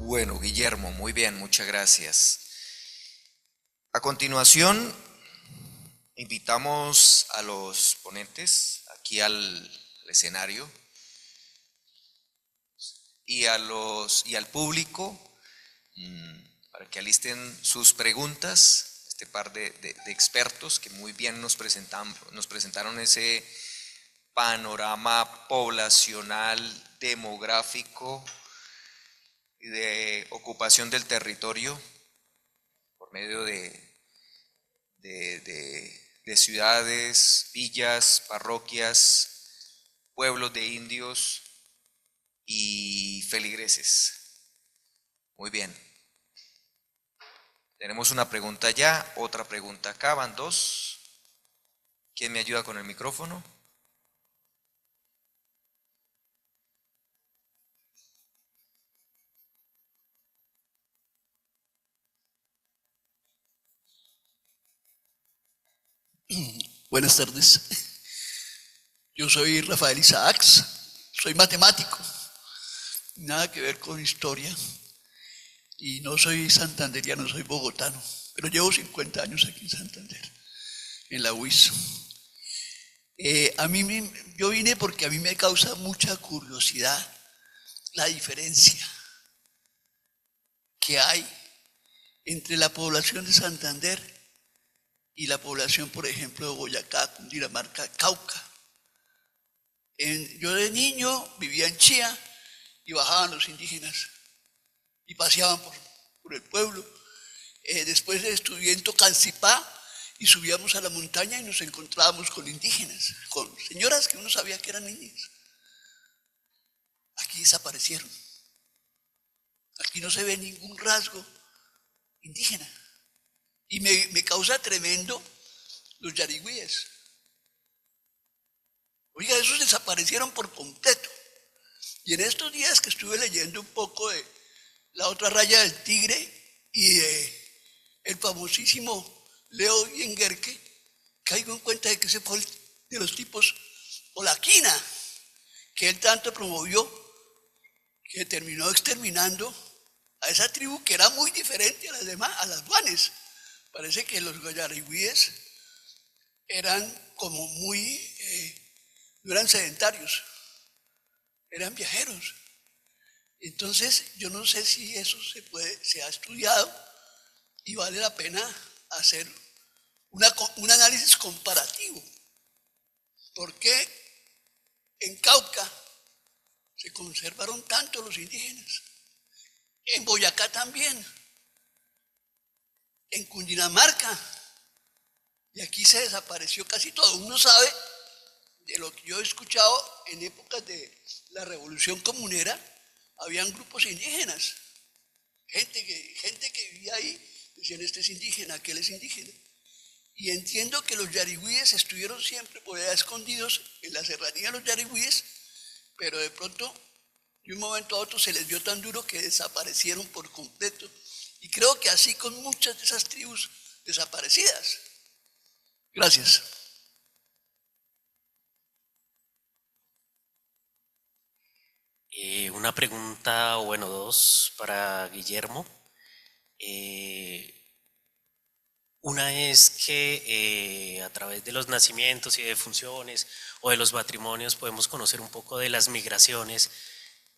Bueno, Guillermo, muy bien, muchas gracias. A continuación, invitamos a los ponentes aquí al escenario y al público para que alisten sus preguntas. Este par de expertos que muy bien nos presentaron ese panorama poblacional, demográfico y de ocupación del territorio por medio de ciudades, villas, parroquias, pueblos de indios y feligreses. Muy bien. Tenemos una pregunta allá, otra pregunta acá, van dos. ¿Quién me ayuda con el micrófono? Buenas tardes. Yo soy Rafael Isaacs, soy matemático, nada que ver con historia, y no soy santanderiano, soy bogotano, pero llevo 50 años aquí en Santander, en la UIS. Yo vine porque a mí me causa mucha curiosidad la diferencia que hay entre la población de Santander y la población, por ejemplo, de Boyacá, Cundinamarca, Cauca. Yo de niño vivía en Chía y bajaban los indígenas y paseaban por el pueblo. Después estudié en Tocancipá y subíamos a la montaña y nos encontrábamos con indígenas, con señoras que uno sabía que eran indígenas. Aquí desaparecieron. Aquí no se ve ningún rasgo indígena. Y me causa tremendo los yarigüíes. Oiga, esos desaparecieron por completo. Y en estos días que estuve leyendo un poco de La otra raya del tigre y de el famosísimo Leo Yengerke, caigo en cuenta de que ese fue de los tipos Olaquina, que él tanto promovió, que terminó exterminando a esa tribu que era muy diferente a las demás, a las guanes. Parece que los yarigüíes eran como no eran sedentarios, eran viajeros. Entonces, yo no sé si eso se ha estudiado y vale la pena hacer un análisis comparativo. ¿Por qué en Cauca se conservaron tanto los indígenas? En Boyacá también, en Cundinamarca, y aquí se desapareció casi todo. Uno sabe de lo que yo he escuchado en épocas de la Revolución Comunera, habían grupos indígenas, gente que vivía ahí, decían este es indígena, aquel es indígena. Y entiendo que los yarigüíes estuvieron siempre por allá escondidos en la serranía de los yarigüíes, pero de pronto, de un momento a otro, se les dio tan duro que desaparecieron por completo. Y creo que así con muchas de esas tribus desaparecidas. Gracias. Una pregunta, o bueno, dos para Guillermo. Una es que a través de los nacimientos y de funciones o de los matrimonios podemos conocer un poco de las migraciones,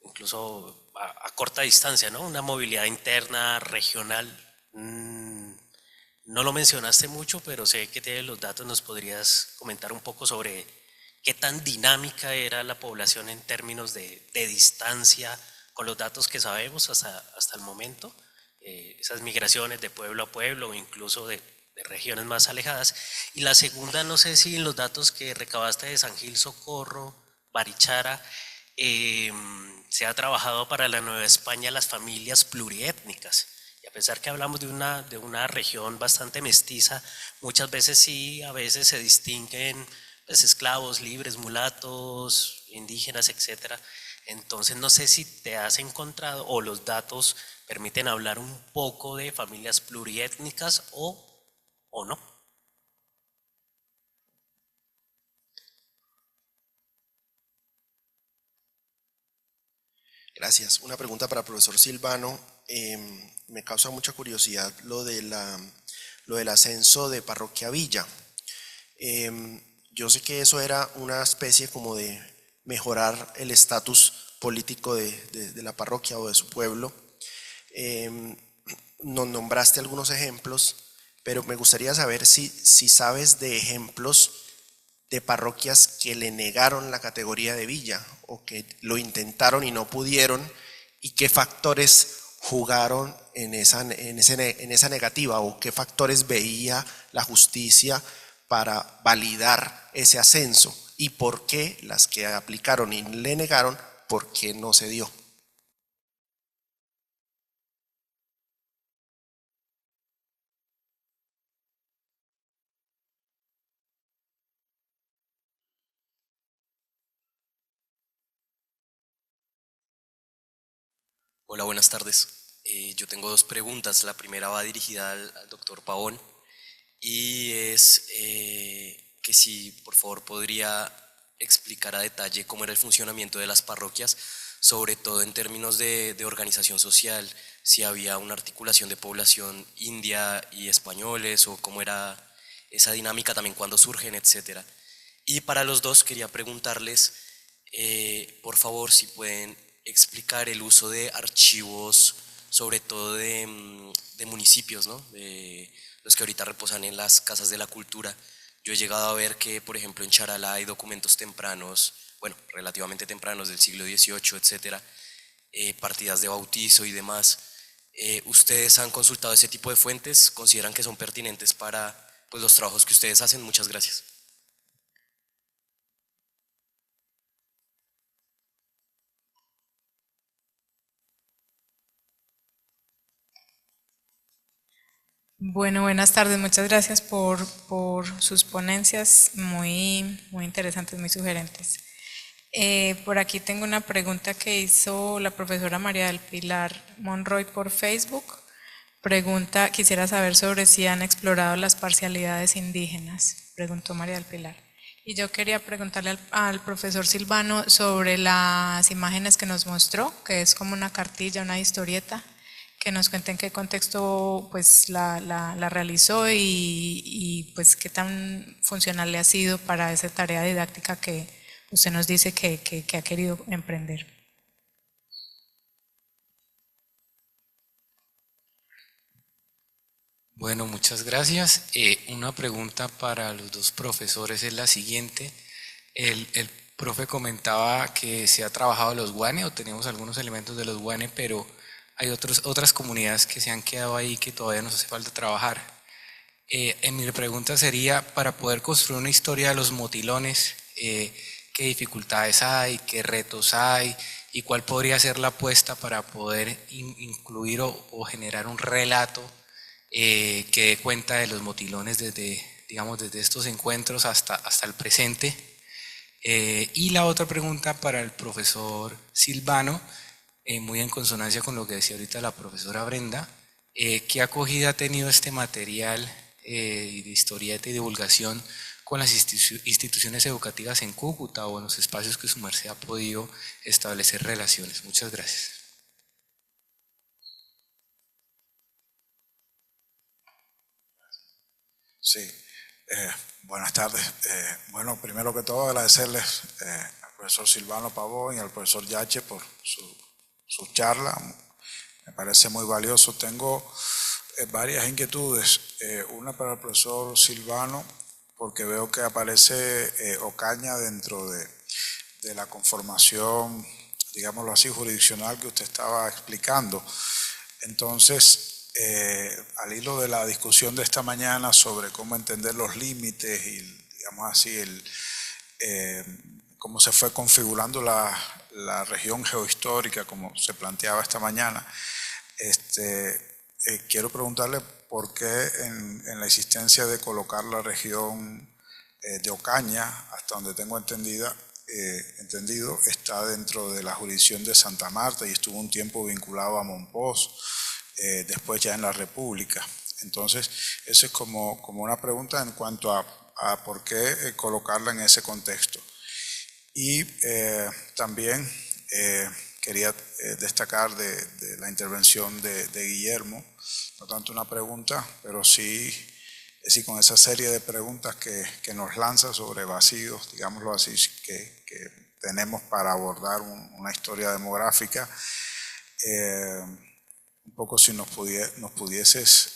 incluso a corta distancia, ¿no? Una movilidad interna, regional. No lo mencionaste mucho, pero sé que tienes los datos, nos podrías comentar un poco sobre qué tan dinámica era la población en términos de distancia, con los datos que sabemos hasta el momento, esas migraciones de pueblo a pueblo o incluso de regiones más alejadas. Y la segunda, no sé si en los datos que recabaste de San Gil, Socorro, Barichara, se ha trabajado para la Nueva España las familias pluriétnicas. Y a pesar que hablamos de una región bastante mestiza, muchas veces sí, a veces se distinguen pues, esclavos, libres, mulatos, indígenas, etcétera. Entonces no sé si te has encontrado o los datos permiten hablar un poco de familias pluriétnicas o no. Gracias. Una pregunta para el profesor Silvano. Me causa mucha curiosidad lo del ascenso de parroquia a villa. Yo sé que eso era una especie como de mejorar el estatus político de la parroquia o de su pueblo. Nos nombraste algunos ejemplos, pero me gustaría saber si sabes de ejemplos de parroquias que le negaron la categoría de villa o que lo intentaron y no pudieron, y qué factores jugaron en esa negativa, o qué factores veía la justicia para validar ese ascenso, y por qué las que aplicaron y le negaron, por qué no se dio. Hola, buenas tardes. Yo tengo dos preguntas. La primera va dirigida al doctor Pavón y es que si por favor podría explicar a detalle cómo era el funcionamiento de las parroquias, sobre todo en términos de organización social, si había una articulación de población india y españoles o cómo era esa dinámica también cuando surgen, etcétera. Y para los dos quería preguntarles, por favor, si pueden explicar el uso de archivos, sobre todo de municipios, ¿no? De los que ahorita reposan en las casas de la cultura. Yo he llegado a ver que, por ejemplo, en Charalá hay documentos tempranos, bueno, relativamente tempranos del siglo XVIII, etcétera, partidas de bautizo y demás. ¿Ustedes han consultado ese tipo de fuentes? ¿Consideran que son pertinentes para pues, los trabajos que ustedes hacen? Muchas gracias. Bueno, buenas tardes. Muchas gracias por sus ponencias muy interesantes, muy sugerentes. Por aquí tengo una pregunta que hizo la profesora María del Pilar Monroy por Facebook. Pregunta, quisiera saber sobre si han explorado las parcialidades indígenas, preguntó María del Pilar. Y yo quería preguntarle al profesor Silvano sobre las imágenes que nos mostró, que es como una cartilla, una historieta, que nos cuente en qué contexto pues la realizó y pues qué tan funcional le ha sido para esa tarea didáctica que usted nos dice que ha querido emprender. Bueno, muchas gracias. Una pregunta para los dos profesores es la siguiente. El profe comentaba que se ha trabajado los guane, o tenemos algunos elementos de los guane, pero hay otras comunidades que se han quedado ahí que todavía nos hace falta trabajar. Mi pregunta sería, para poder construir una historia de los motilones, ¿qué dificultades hay, qué retos hay, y cuál podría ser la apuesta para poder incluir o generar un relato que dé cuenta de los motilones desde estos encuentros hasta el presente? Y la otra pregunta para el profesor Silvano, muy en consonancia con lo que decía ahorita la profesora Brenda, ¿qué acogida ha tenido este material de historieta y divulgación con las instituciones educativas en Cúcuta o en los espacios que su merced ha podido establecer relaciones? Muchas gracias. Sí, buenas tardes. Bueno, primero que todo agradecerles al profesor Silvano Pavón y al profesor Yache por su charla. Me parece muy valioso. Tengo varias inquietudes. Una para el profesor Silvano, porque veo que aparece Ocaña dentro de la conformación, digámoslo así, jurisdiccional que usted estaba explicando. Entonces, al hilo de la discusión de esta mañana sobre cómo entender los límites y, digamos así, cómo se fue configurando la región geohistórica, como se planteaba esta mañana, quiero preguntarle por qué en la existencia de colocar la región de Ocaña, hasta donde tengo entendido, está dentro de la jurisdicción de Santa Marta y estuvo un tiempo vinculado a Monpós, después ya en la República. Entonces, eso es como una pregunta en cuanto a por qué colocarla en ese contexto. Y también quería destacar de la intervención de Guillermo, no tanto una pregunta, pero sí con esa serie de preguntas que nos lanza sobre vacíos, digámoslo así, que tenemos para abordar una historia demográfica. Un poco si nos pudieses,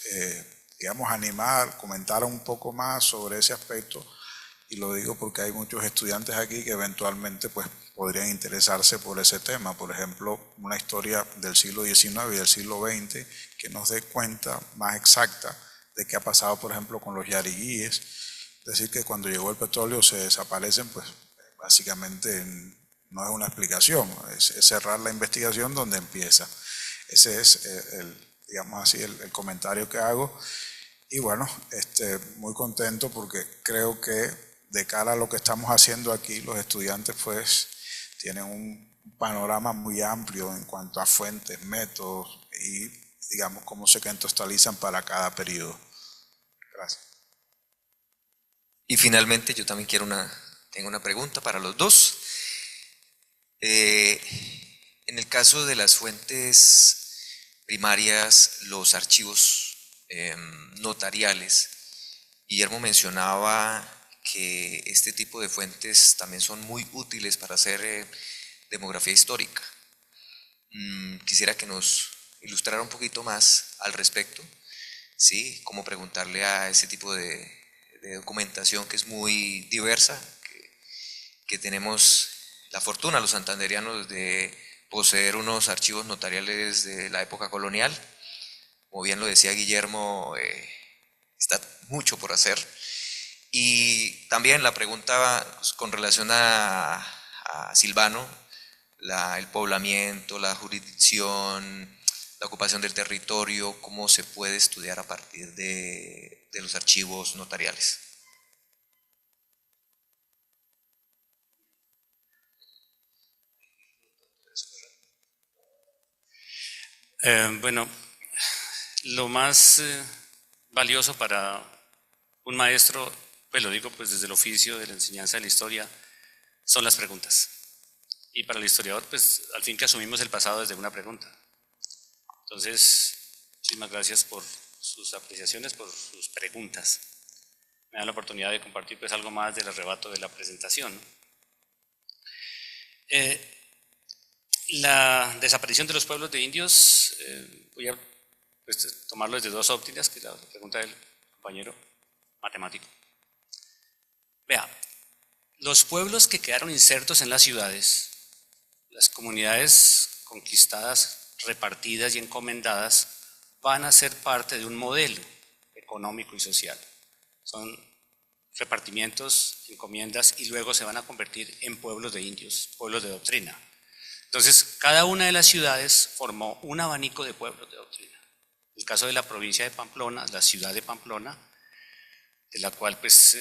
digamos, animar, comentar un poco más sobre ese aspecto, y lo digo porque hay muchos estudiantes aquí que eventualmente pues, podrían interesarse por ese tema. Por ejemplo, una historia del siglo XIX y del siglo XX que nos dé cuenta más exacta de qué ha pasado, por ejemplo, con los yariguíes. Es decir, que cuando llegó el petróleo se desaparecen, pues básicamente no es una explicación, es cerrar la investigación donde empieza. Ese es, digamos así, el comentario que hago. Y bueno, muy contento porque creo que de cara a lo que estamos haciendo aquí, los estudiantes pues tienen un panorama muy amplio en cuanto a fuentes, métodos y, digamos, cómo se contextualizan para cada periodo. Gracias. Y finalmente yo también tengo una pregunta para los dos. En el caso de las fuentes primarias, los archivos notariales, Guillermo mencionaba que este tipo de fuentes también son muy útiles para hacer demografía histórica. Quisiera que nos ilustrara un poquito más al respecto, ¿sí? Cómo preguntarle a ese tipo de documentación que es muy diversa, que tenemos la fortuna los santanderianos de poseer unos archivos notariales de la época colonial. Como bien lo decía Guillermo, está mucho por hacer. Y también la pregunta con relación a Silvano, el poblamiento, la jurisdicción, la ocupación del territorio, cómo se puede estudiar a partir de los archivos notariales. Bueno, lo más valioso para un maestro, pues lo digo pues desde el oficio de la enseñanza de la historia, son las preguntas. Y para el historiador, pues al fin que asumimos el pasado desde una pregunta. Entonces, muchísimas gracias por sus apreciaciones, por sus preguntas. Me da la oportunidad de compartir pues algo más del arrebato de la presentación. La desaparición de los pueblos de indios, voy a pues, tomarlo desde dos ópticas, que es la pregunta del compañero matemático. Vea, los pueblos que quedaron insertos en las ciudades, las comunidades conquistadas, repartidas y encomendadas, van a ser parte de un modelo económico y social. Son repartimientos, encomiendas, y luego se van a convertir en pueblos de indios, pueblos de doctrina. Entonces, cada una de las ciudades formó un abanico de pueblos de doctrina. En el caso de la provincia de Pamplona, la ciudad de Pamplona, de la cual pues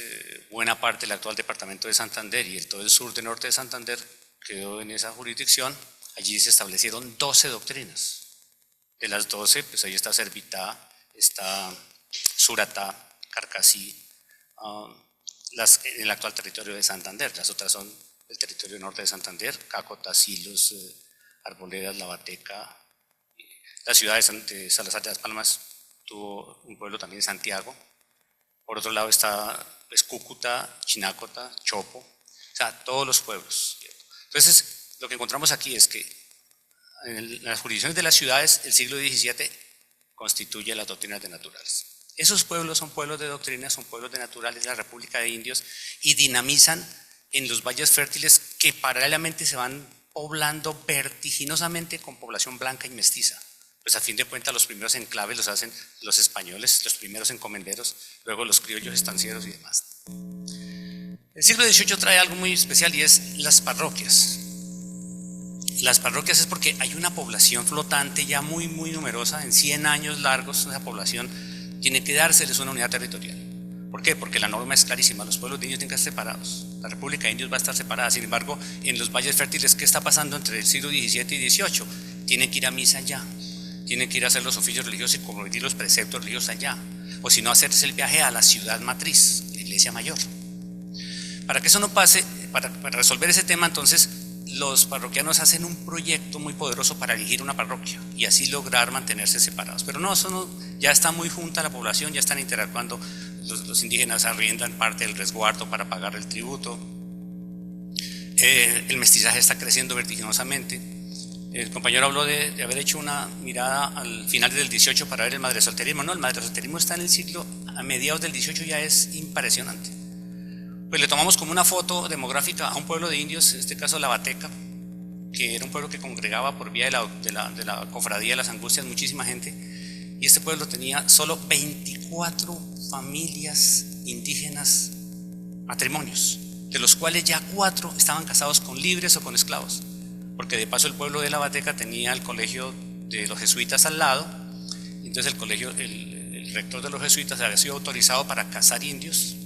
buena parte del actual departamento de Santander y todo el sur de norte de Santander quedó en esa jurisdicción. Allí se establecieron 12 doctrinas. De las 12, pues ahí está Servitá, está Suratá, Carcassí, en el actual territorio de Santander. Las otras son el territorio norte de Santander, Cácota, Silos, Arboledas, Lavateca. La ciudad de Salazar de las Palmas tuvo un pueblo también, Santiago. Por otro lado está pues, Cúcuta, Chinácota, Chopo, o sea, todos los pueblos. Entonces, lo que encontramos aquí es que en las jurisdicciones de las ciudades, el siglo XVII constituye las doctrinas de naturales. Esos pueblos son pueblos de doctrina, son pueblos de naturales de la República de Indios y dinamizan en los valles fértiles que paralelamente se van poblando vertiginosamente con población blanca y mestiza. Pues a fin de cuentas los primeros enclaves los hacen los españoles, los primeros encomenderos, luego los criollos estancieros y demás. El siglo XVIII trae algo muy especial y es las parroquias. Las parroquias es porque hay una población flotante ya muy numerosa, en 100 años largos esa población tiene que dárseles una unidad territorial. ¿Por qué? Porque la norma es clarísima, los pueblos de indios tienen que estar separados, la República de Indios va a estar separada. Sin embargo, en los valles fértiles, ¿qué está pasando entre el siglo XVII y XVIII? Tienen que ir a misa allá, tienen que ir a hacer los oficios religiosos y convertir los preceptos religiosos allá, o si no, hacerse el viaje a la ciudad matriz, la iglesia mayor. Para que eso no pase, para resolver ese tema, entonces, los parroquianos hacen un proyecto muy poderoso para elegir una parroquia y así lograr mantenerse separados. Pero no, eso no, ya está muy junta la población, ya están interactuando, los indígenas arriendan parte del resguardo para pagar el tributo. El mestizaje está creciendo vertiginosamente. El compañero habló de haber hecho una mirada al final del 18 para ver el madresolterismo. No, el madresolterismo está en el siglo, a mediados del 18 ya es impresionante. Pues le tomamos como una foto demográfica a un pueblo de indios, en este caso la Bateca, que era un pueblo que congregaba por vía de la cofradía de las Angustias muchísima gente, y este pueblo tenía solo 24 familias indígenas, matrimonios, de los cuales ya 4 estaban casados con libres o con esclavos, porque de paso el pueblo de la Bateca tenía el colegio de los jesuitas al lado. Entonces el rector de los jesuitas había sido autorizado para casar indios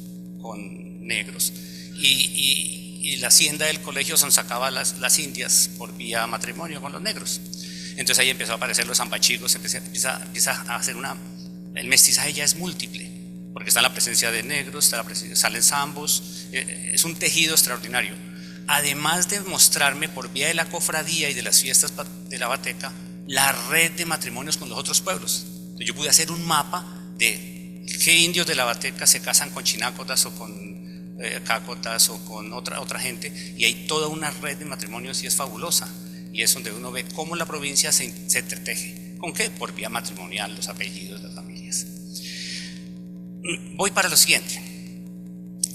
con negros, y la hacienda del colegio sonsacaba las indias por vía matrimonio con los negros. Entonces ahí empezó a aparecer los zambachigos, empieza a hacer el mestizaje ya es múltiple, porque está la presencia de negros, salen zambos, es un tejido extraordinario. Además de mostrarme por vía de la cofradía y de las fiestas de la Bateca la red de matrimonios con los otros pueblos. Entonces yo pude hacer un mapa de qué indios de la Bateca se casan con chinácotas o con cácotas o con otra gente, y hay toda una red de matrimonios y es fabulosa, y es donde uno ve cómo la provincia se entreteje. ¿Con qué? Por vía matrimonial, los apellidos, las familias. Voy para lo siguiente.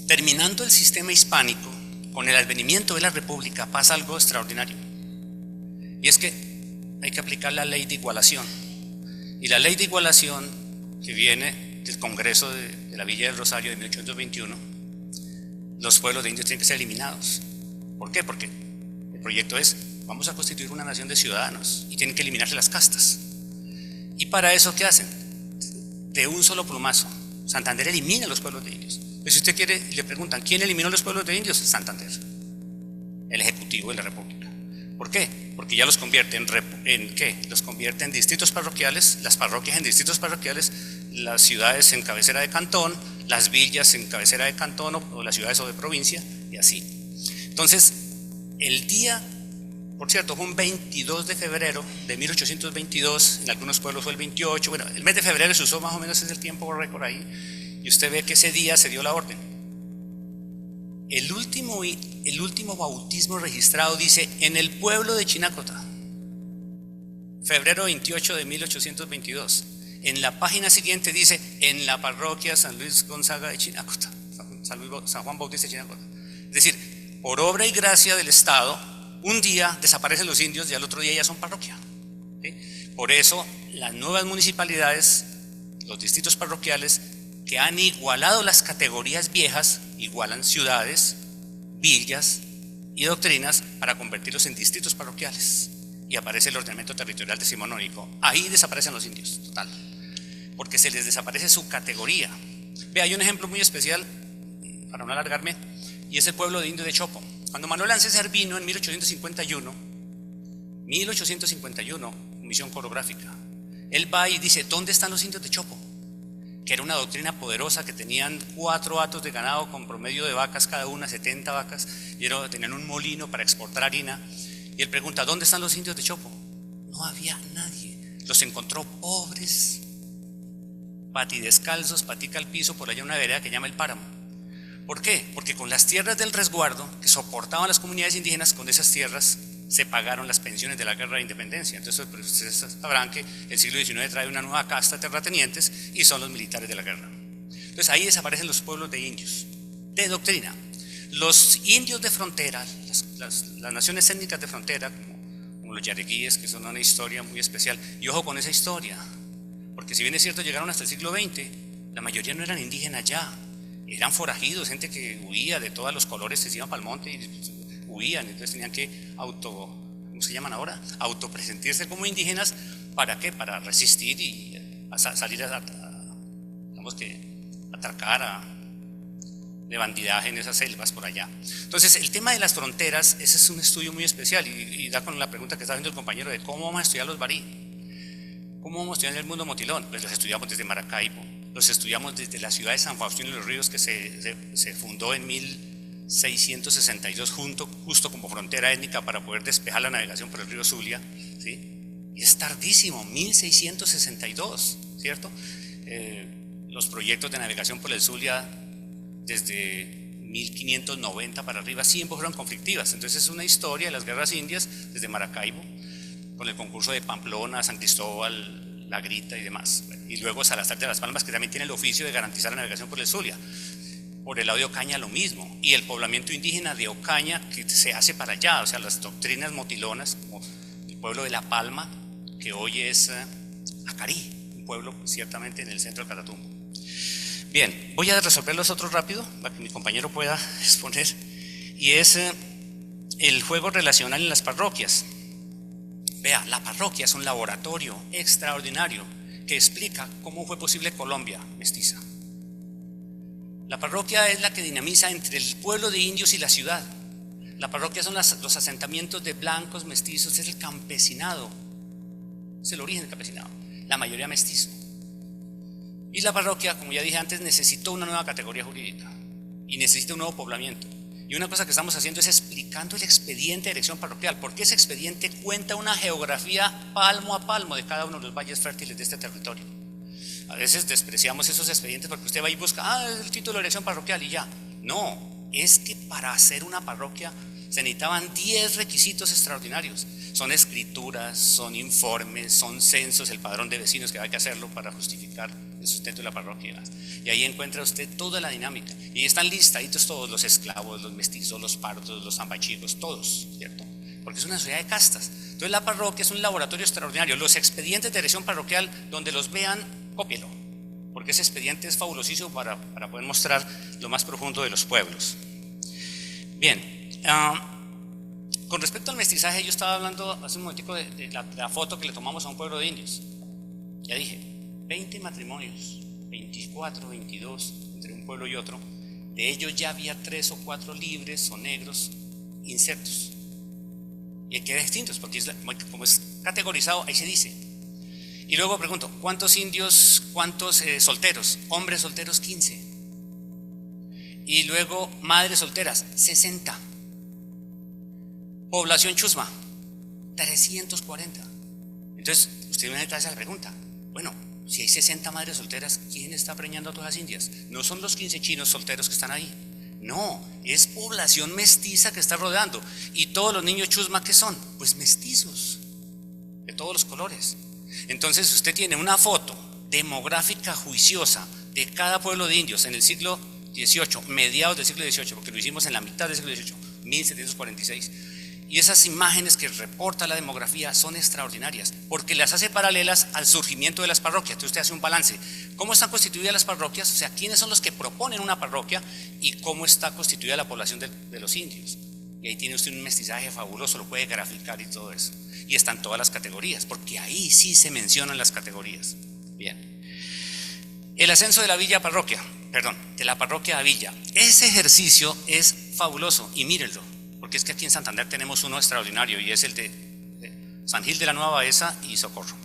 Terminando el sistema hispánico, con el advenimiento de la República pasa algo extraordinario, y es que hay que aplicar la ley de igualación, y la ley de igualación que viene del Congreso de la Villa del Rosario de 1821, los pueblos de indios tienen que ser eliminados. ¿Por qué? Porque el proyecto es: vamos a constituir una nación de ciudadanos y tienen que eliminarse las castas. Y para eso, ¿qué hacen? De un solo plumazo, Santander elimina a los pueblos de indios. Pues si usted quiere, le preguntan, ¿quién eliminó los pueblos de indios? Santander, el Ejecutivo de la República. ¿Por qué? Porque ya los convierte en ¿qué? Los convierte en distritos parroquiales, las parroquias en distritos parroquiales, las ciudades en cabecera de cantón, las villas en cabecera de cantón o las ciudades o de provincia, y así. Entonces, el día, por cierto, fue un 22 de febrero de 1822, en algunos pueblos fue el 28, bueno, el mes de febrero se usó más o menos, es el tiempo récord ahí, y usted ve que ese día se dio la orden. El último bautismo registrado dice: en el pueblo de Chinácota, febrero 28 de 1822. En la página siguiente dice: en la parroquia San Luis Gonzaga de Chinácota, San Juan Bautista de Chinácota. Es decir, por obra y gracia del Estado, un día desaparecen los indios y al otro día ya son parroquia. ¿Sí? Por eso las nuevas municipalidades, los distritos parroquiales, que han igualado las categorías viejas, igualan ciudades, villas y doctrinas para convertirlos en distritos parroquiales, y aparece el ordenamiento territorial decimonónico. Ahí desaparecen los indios, total, porque se les desaparece su categoría. Ve, hay un ejemplo muy especial, para no alargarme, y es el pueblo de indios de Chopo. Cuando Manuel Ancesar vino en 1851, misión coreográfica, él va y dice: ¿dónde están los indios de Chopo? Que era una doctrina poderosa, que tenían 4 hatos de ganado con promedio de vacas cada una, 70 vacas, y tenían un molino para exportar harina. Y él pregunta: ¿dónde están los indios de Chopo? No había nadie, los encontró pobres, patidescalzos, patica al piso, por allá una vereda que llama El Páramo. ¿Por qué? Porque con las tierras del resguardo que soportaban las comunidades indígenas, con esas tierras se pagaron las pensiones de la guerra de independencia. Entonces, pues, ustedes sabrán que el siglo XIX trae una nueva casta de terratenientes y son los militares de la guerra. Entonces ahí desaparecen los pueblos de indios, de doctrina. Los indios de frontera, las naciones étnicas de frontera, como los yareguíes, que son una historia muy especial. Y ojo con esa historia, porque si bien es cierto llegaron hasta el siglo XX, la mayoría no eran indígenas ya, eran forajidos, gente que huía de todos los colores, se iban para el monte y huían, entonces tenían que ¿cómo se llaman ahora? Autopresentirse como indígenas. ¿Para qué? Para resistir y salir digamos que atracar de bandidaje en esas selvas por allá. Entonces el tema de las fronteras, ese es un estudio muy especial, y da con la pregunta que está haciendo el compañero de cómo vamos a estudiar los barí, cómo vamos a estudiar el mundo motilón. Pues los estudiamos desde Maracaibo, los estudiamos desde la ciudad de San Faustino de los Ríos, que se fundó en 1700 1662 justo como frontera étnica para poder despejar la navegación por el río Zulia, ¿sí? Y es tardísimo, 1662, ¿cierto? Los proyectos de navegación por el Zulia desde 1590 para arriba siempre fueron conflictivas. Entonces es una historia de las guerras indias desde Maracaibo, con el concurso de Pamplona, San Cristóbal, La Grita y demás. Y luego Salazar de las Palmas, que también tiene el oficio de garantizar la navegación por el Zulia. Por el lado de Ocaña lo mismo, y el poblamiento indígena de Ocaña que se hace para allá, o sea, las doctrinas motilonas, como el pueblo de La Palma, que hoy es Acarí, un pueblo ciertamente en el centro del Catatumbo. Bien, voy a resolver los otros rápido, para que mi compañero pueda exponer, y es el juego relacional en las parroquias. Vea, la parroquia es un laboratorio extraordinario que explica cómo fue posible Colombia mestiza. La parroquia es la que dinamiza entre el pueblo de indios y la ciudad. La parroquia son los asentamientos de blancos, mestizos, es el campesinado, es el origen del campesinado, la mayoría mestizo. Y la parroquia, como ya dije antes, necesitó una nueva categoría jurídica y necesita un nuevo poblamiento. Y una cosa que estamos haciendo es explicando el expediente de elección parroquial, porque ese expediente cuenta una geografía palmo a palmo de cada uno de los valles fértiles de este territorio. A veces despreciamos esos expedientes porque usted va y busca, el título de elección parroquial y ya. No, es que para hacer una parroquia se necesitaban 10 requisitos extraordinarios. Son escrituras, son informes, son censos, el padrón de vecinos que hay que hacerlo para justificar el sustento de la parroquia. Y ahí encuentra usted toda la dinámica. Y están listaditos todos los esclavos, los mestizos, los pardos, los zambachigos, todos, ¿cierto? Porque es una sociedad de castas. Entonces la parroquia es un laboratorio extraordinario. Los expedientes de elección parroquial, donde los vean, cópielo, porque ese expediente es fabulosísimo para poder mostrar lo más profundo de los pueblos. Bien, con respecto al mestizaje, yo estaba hablando hace un momentico de la foto que le tomamos a un pueblo de indios. Ya dije, 20 matrimonios, 24, 22, entre un pueblo y otro. De ellos ya había 3 o 4 libres o negros insertos. Y hay que ver distintos, porque como es categorizado, ahí se dice. Y luego pregunto, ¿cuántos indios, cuántos solteros? Hombres solteros, 15. Y luego madres solteras, 60. Población chusma, 340. Entonces, usted me hace la pregunta, bueno, si hay 60 madres solteras, ¿quién está preñando a todas las indias? No son los 15 chinos solteros que están ahí. No, es población mestiza que está rodeando. ¿Y todos los niños chusma qué son? Pues mestizos, de todos los colores. Entonces usted tiene una foto demográfica juiciosa de cada pueblo de indios en el siglo XVIII, mediados del siglo XVIII, porque lo hicimos en la mitad del siglo XVIII, 1746. Y esas imágenes que reporta la demografía son extraordinarias, porque las hace paralelas al surgimiento de las parroquias. Entonces usted hace un balance. ¿Cómo están constituidas las parroquias? O sea, ¿quiénes son los que proponen una parroquia? Y cómo está constituida la población de los indios. Y ahí tiene usted un mestizaje fabuloso, lo puede graficar y todo eso. Y están todas las categorías, porque ahí sí se mencionan las categorías. Bien. El ascenso de la villa a parroquia, de la parroquia a villa. Ese ejercicio es fabuloso y mírenlo, porque es que aquí en Santander tenemos uno extraordinario y es el de San Gil de la Nueva Baeza y Socorro.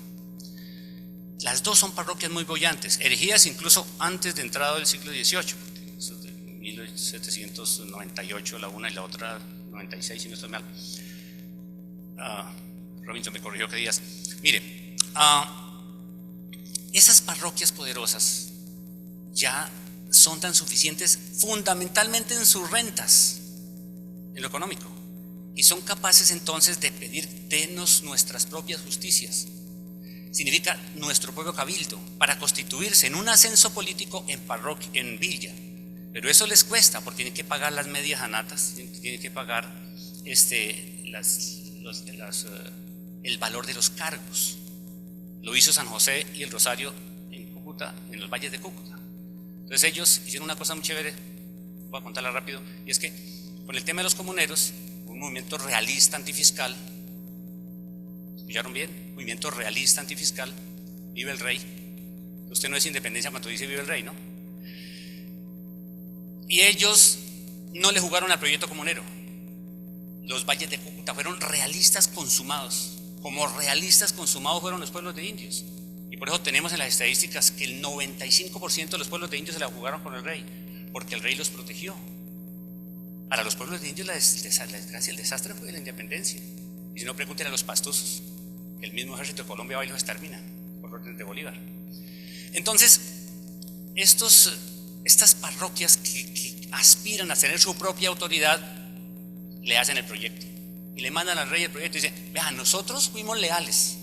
Las dos son parroquias muy bollantes, erigidas incluso antes de entrada del siglo XVIII, eso es de 1798 la una y la otra 96, si no estoy mal. Robinson me corrigió que días. Mire, esas parroquias poderosas ya son tan suficientes fundamentalmente en sus rentas, en lo económico, y son capaces entonces de pedir, denos nuestras propias justicias. Significa nuestro propio cabildo para constituirse en un ascenso político en parroquia, en villa. Pero eso les cuesta porque tienen que pagar las medias anatas, tienen que pagar el valor de los cargos. Lo hizo San José y el Rosario en Cúcuta, en los valles de Cúcuta. Entonces ellos hicieron una cosa muy chévere, voy a contarla rápido, y es que con el tema de los comuneros, un movimiento realista antifiscal, ¿escucharon bien? Movimiento realista antifiscal, vive el rey. Usted no es independencia cuando dice vive el rey, ¿no? Y ellos no le jugaron al proyecto comunero. Los valles de Cúcuta fueron realistas consumados. Como realistas consumados fueron los pueblos de indios. Y por eso tenemos en las estadísticas que el 95% de los pueblos de indios se la jugaron con el rey, porque el rey los protegió. Para los pueblos de indios la desgracia, el desastre fue de la independencia. Y si no, pregúntenle a los pastosos. El mismo ejército de Colombia va y los extermina por orden de Bolívar. Entonces, estas parroquias que aspiran a tener su propia autoridad, le hacen el proyecto. Y le mandan al rey el proyecto y dicen, vean, nosotros fuimos leales.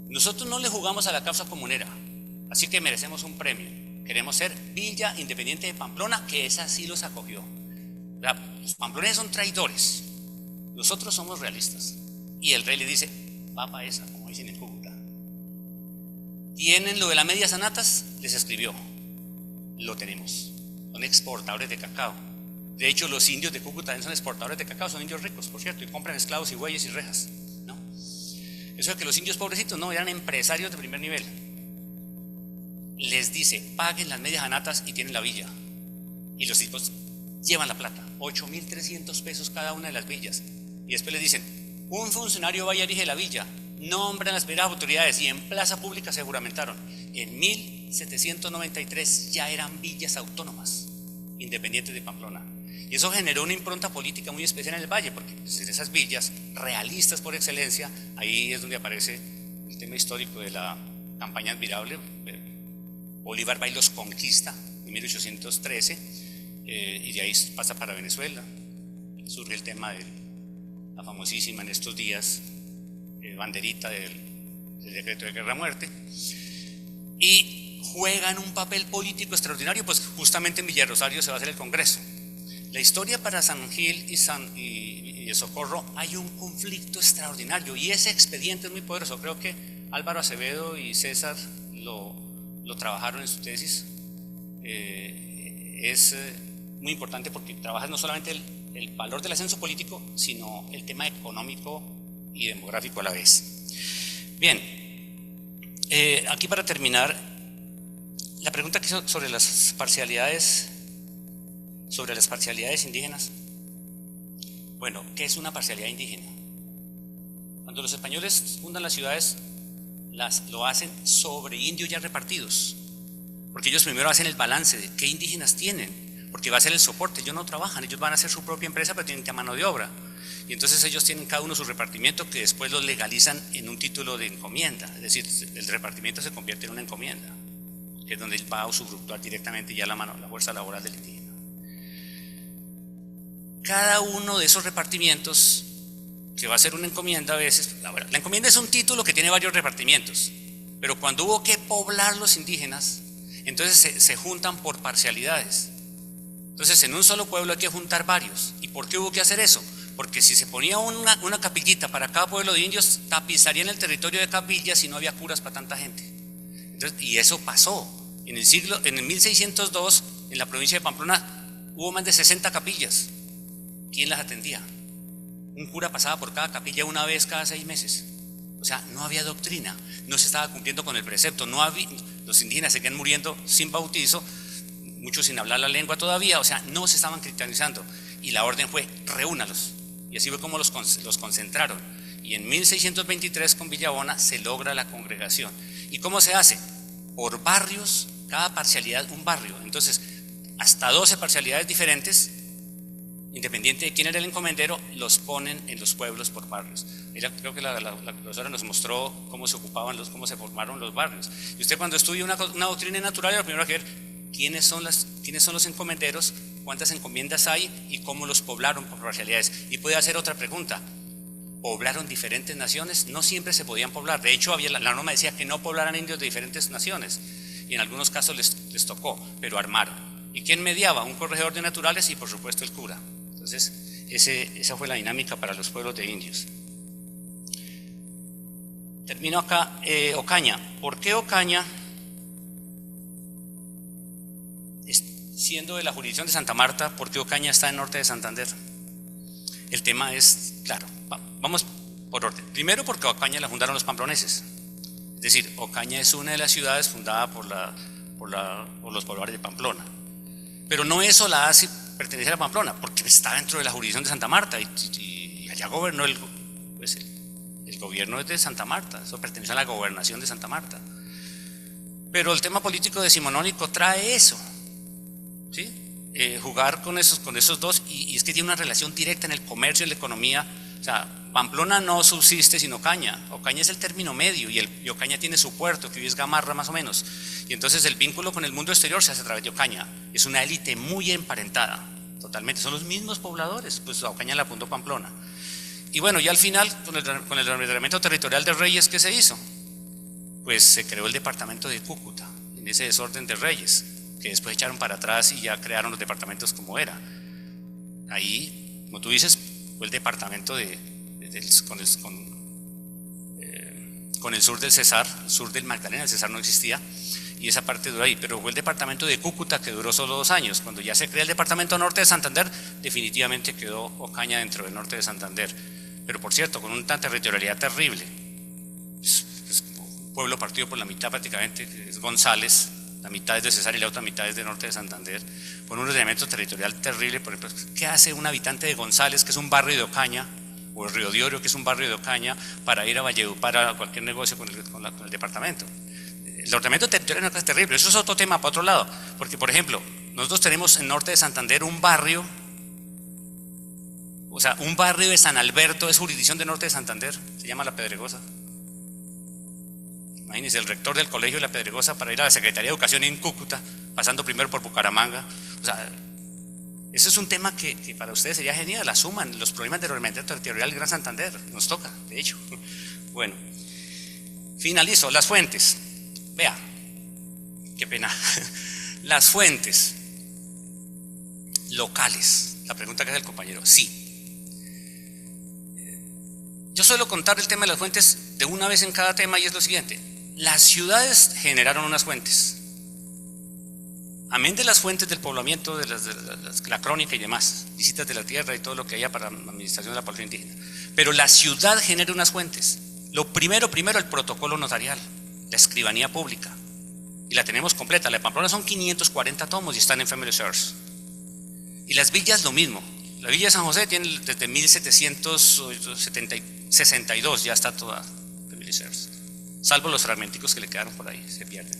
Nosotros no le jugamos a la causa comunera. Así que merecemos un premio. Queremos ser Villa Independiente de Pamplona, que esa sí los acogió. Los pamploneses son traidores. Nosotros somos realistas. Y el rey le dice, papa esa, como dicen en Cúcuta. ¿Tienen lo de las medias anatas? Les escribió. Lo tenemos. Son exportadores de cacao. De hecho, los indios de Cúcuta también son exportadores de cacao, son indios ricos, por cierto, y compran esclavos y bueyes y rejas, ¿no? Eso de que los indios pobrecitos no, eran empresarios de primer nivel. Les dice, paguen las medias anatas y tienen la villa. Y los tipos llevan la plata, 8.300 pesos cada una de las villas. Y después les dicen, un funcionario vaya y dirige la villa, nombran las primeras autoridades y en plaza pública se juramentaron. En 1793 ya eran villas autónomas, independientes de Pamplona. Y eso generó una impronta política muy especial en el Valle, porque pues, en esas villas realistas por excelencia, ahí es donde aparece el tema histórico de la campaña admirable. Bolívar va y los conquista en 1813, y de ahí pasa para Venezuela. Surge el tema de la famosísima en estos días banderita del decreto de guerra-muerte, y juegan un papel político extraordinario, pues justamente en Villarosario se va a hacer el Congreso. La historia para San Gil y Socorro hay un conflicto extraordinario y ese expediente es muy poderoso. Creo que Álvaro Acevedo y César lo trabajaron en su tesis. Es muy importante porque trabaja no solamente el valor del ascenso político, sino el tema económico y demográfico a la vez. Bien, aquí para terminar, la pregunta que hizo sobre las parcialidades indígenas. Bueno, ¿qué es una parcialidad indígena? Cuando los españoles fundan las ciudades, lo hacen sobre indios ya repartidos, porque ellos primero hacen el balance de qué indígenas tienen, porque va a ser el soporte. Ellos no trabajan, ellos van a hacer su propia empresa, pero tienen que a mano de obra, y entonces ellos tienen cada uno su repartimiento que después los legalizan en un título de encomienda, es decir, el repartimiento se convierte en una encomienda, que es donde va a usufructuar directamente ya la fuerza laboral del indígena. Cada uno de esos repartimientos, que va a ser una encomienda a veces, la encomienda es un título que tiene varios repartimientos, pero cuando hubo que poblar los indígenas, entonces se juntan por parcialidades. Entonces en un solo pueblo hay que juntar varios. ¿Y por qué hubo que hacer eso? Porque si se ponía una capillita para cada pueblo de indios, tapizarían el territorio de capillas y no había curas para tanta gente. Entonces, y eso pasó. En el 1602, en la provincia de Pamplona, hubo más de 60 capillas. ¿Quién las atendía? Un cura pasaba por cada capilla una vez cada 6 meses. O sea, no había doctrina, no se estaba cumpliendo con el precepto, los indígenas seguían muriendo sin bautizo, muchos sin hablar la lengua todavía, o sea, no se estaban cristianizando. Y la orden fue, reúnalos. Y así fue como los concentraron. Y en 1623 con Villabona se logra la congregación. ¿Y cómo se hace? Por barrios, cada parcialidad un barrio. Entonces, hasta 12 parcialidades diferentes, independiente de quién era el encomendero, los ponen en los pueblos por barrios. Creo que la profesora nos mostró cómo se ocupaban cómo se formaron los barrios. Y usted cuando estudia una doctrina natural, lo primero que ver quiénes son los encomenderos, cuántas encomiendas hay y cómo los poblaron por parcialidades. Y puede hacer otra pregunta. ¿Poblaron diferentes naciones? No siempre se podían poblar. De hecho, la norma decía que no poblaran indios de diferentes naciones. Y en algunos casos les tocó, pero armaron. ¿Y quién mediaba? Un corregidor de naturales y por supuesto el cura. Entonces, esa fue la dinámica para los pueblos de indios. Termino acá, Ocaña. ¿Por qué Ocaña, siendo de la jurisdicción de Santa Marta, por qué Ocaña está en norte de Santander? El tema es, claro, vamos por orden. Primero porque Ocaña la fundaron los pamploneses. Es decir, Ocaña es una de las ciudades fundada por los pobladores de Pamplona. Pero no eso la hace pertenecer a Pamplona, porque está dentro de la jurisdicción de Santa Marta y allá gobernó el gobierno es de Santa Marta, eso pertenece a la gobernación de Santa Marta. Pero el tema político decimonónico trae eso, ¿sí? jugar con esos dos, y es que tiene una relación directa en el comercio, en la economía. O sea, Pamplona no subsiste sin Ocaña. Ocaña es el término medio y Ocaña tiene su puerto, que hoy es Gamarra más o menos. Y entonces el vínculo con el mundo exterior se hace a través de Ocaña. Es una élite muy emparentada, totalmente. Son los mismos pobladores, pues a Ocaña la apuntó Pamplona. Y bueno, ya al final, con el ordenamiento territorial de Reyes, ¿qué se hizo? Pues se creó el departamento de Cúcuta, en ese desorden de Reyes, que después echaron para atrás y ya crearon los departamentos como era. Ahí, como tú dices, fue el departamento con el sur del Cesar, el sur del Magdalena. El Cesar no existía y esa parte duró ahí, pero fue el departamento de Cúcuta que duró solo 2 años. Cuando ya se crea el departamento norte de Santander, definitivamente quedó Ocaña dentro del norte de Santander, pero por cierto, con una territorialidad terrible. Es un pueblo partido por la mitad prácticamente, que es González. La mitad es de Cesar y la otra mitad es de norte de Santander, con un ordenamiento territorial terrible. Por ejemplo, ¿qué hace un habitante de González, que es un barrio de Ocaña, o el Río de Oro, que es un barrio de Ocaña, para ir a Valledupar a cualquier negocio con el departamento? El ordenamiento territorial es terrible. Eso es otro tema para otro lado, porque por ejemplo, nosotros tenemos en norte de Santander un barrio, o sea, un barrio de San Alberto es jurisdicción de norte de Santander, se llama La Pedregosa. Imagínense, el rector del colegio de La Pedregosa para ir a la Secretaría de Educación en Cúcuta, pasando primero por Bucaramanga. O sea, ese es un tema que para ustedes sería genial. Asuman los problemas del ordenamiento territorial del Gran Santander. Nos toca, de hecho. Bueno, finalizo. Las fuentes. Vea, qué pena. Las fuentes locales. La pregunta que hace el compañero. Sí. Yo suelo contar el tema de las fuentes de una vez en cada tema, y es lo siguiente. Las ciudades generaron unas fuentes, amén de las fuentes del poblamiento, de la crónica y demás, visitas de la tierra y todo lo que haya para la administración de la población indígena. Pero la ciudad genera unas fuentes. Lo primero, el protocolo notarial, la escribanía pública, y la tenemos completa. La de Pamplona son 540 tomos y están en Family Source. Y las villas lo mismo. La villa de San José tiene desde 1762, ya está toda Family Source, salvo los fragmenticos que le quedaron por ahí, se pierden.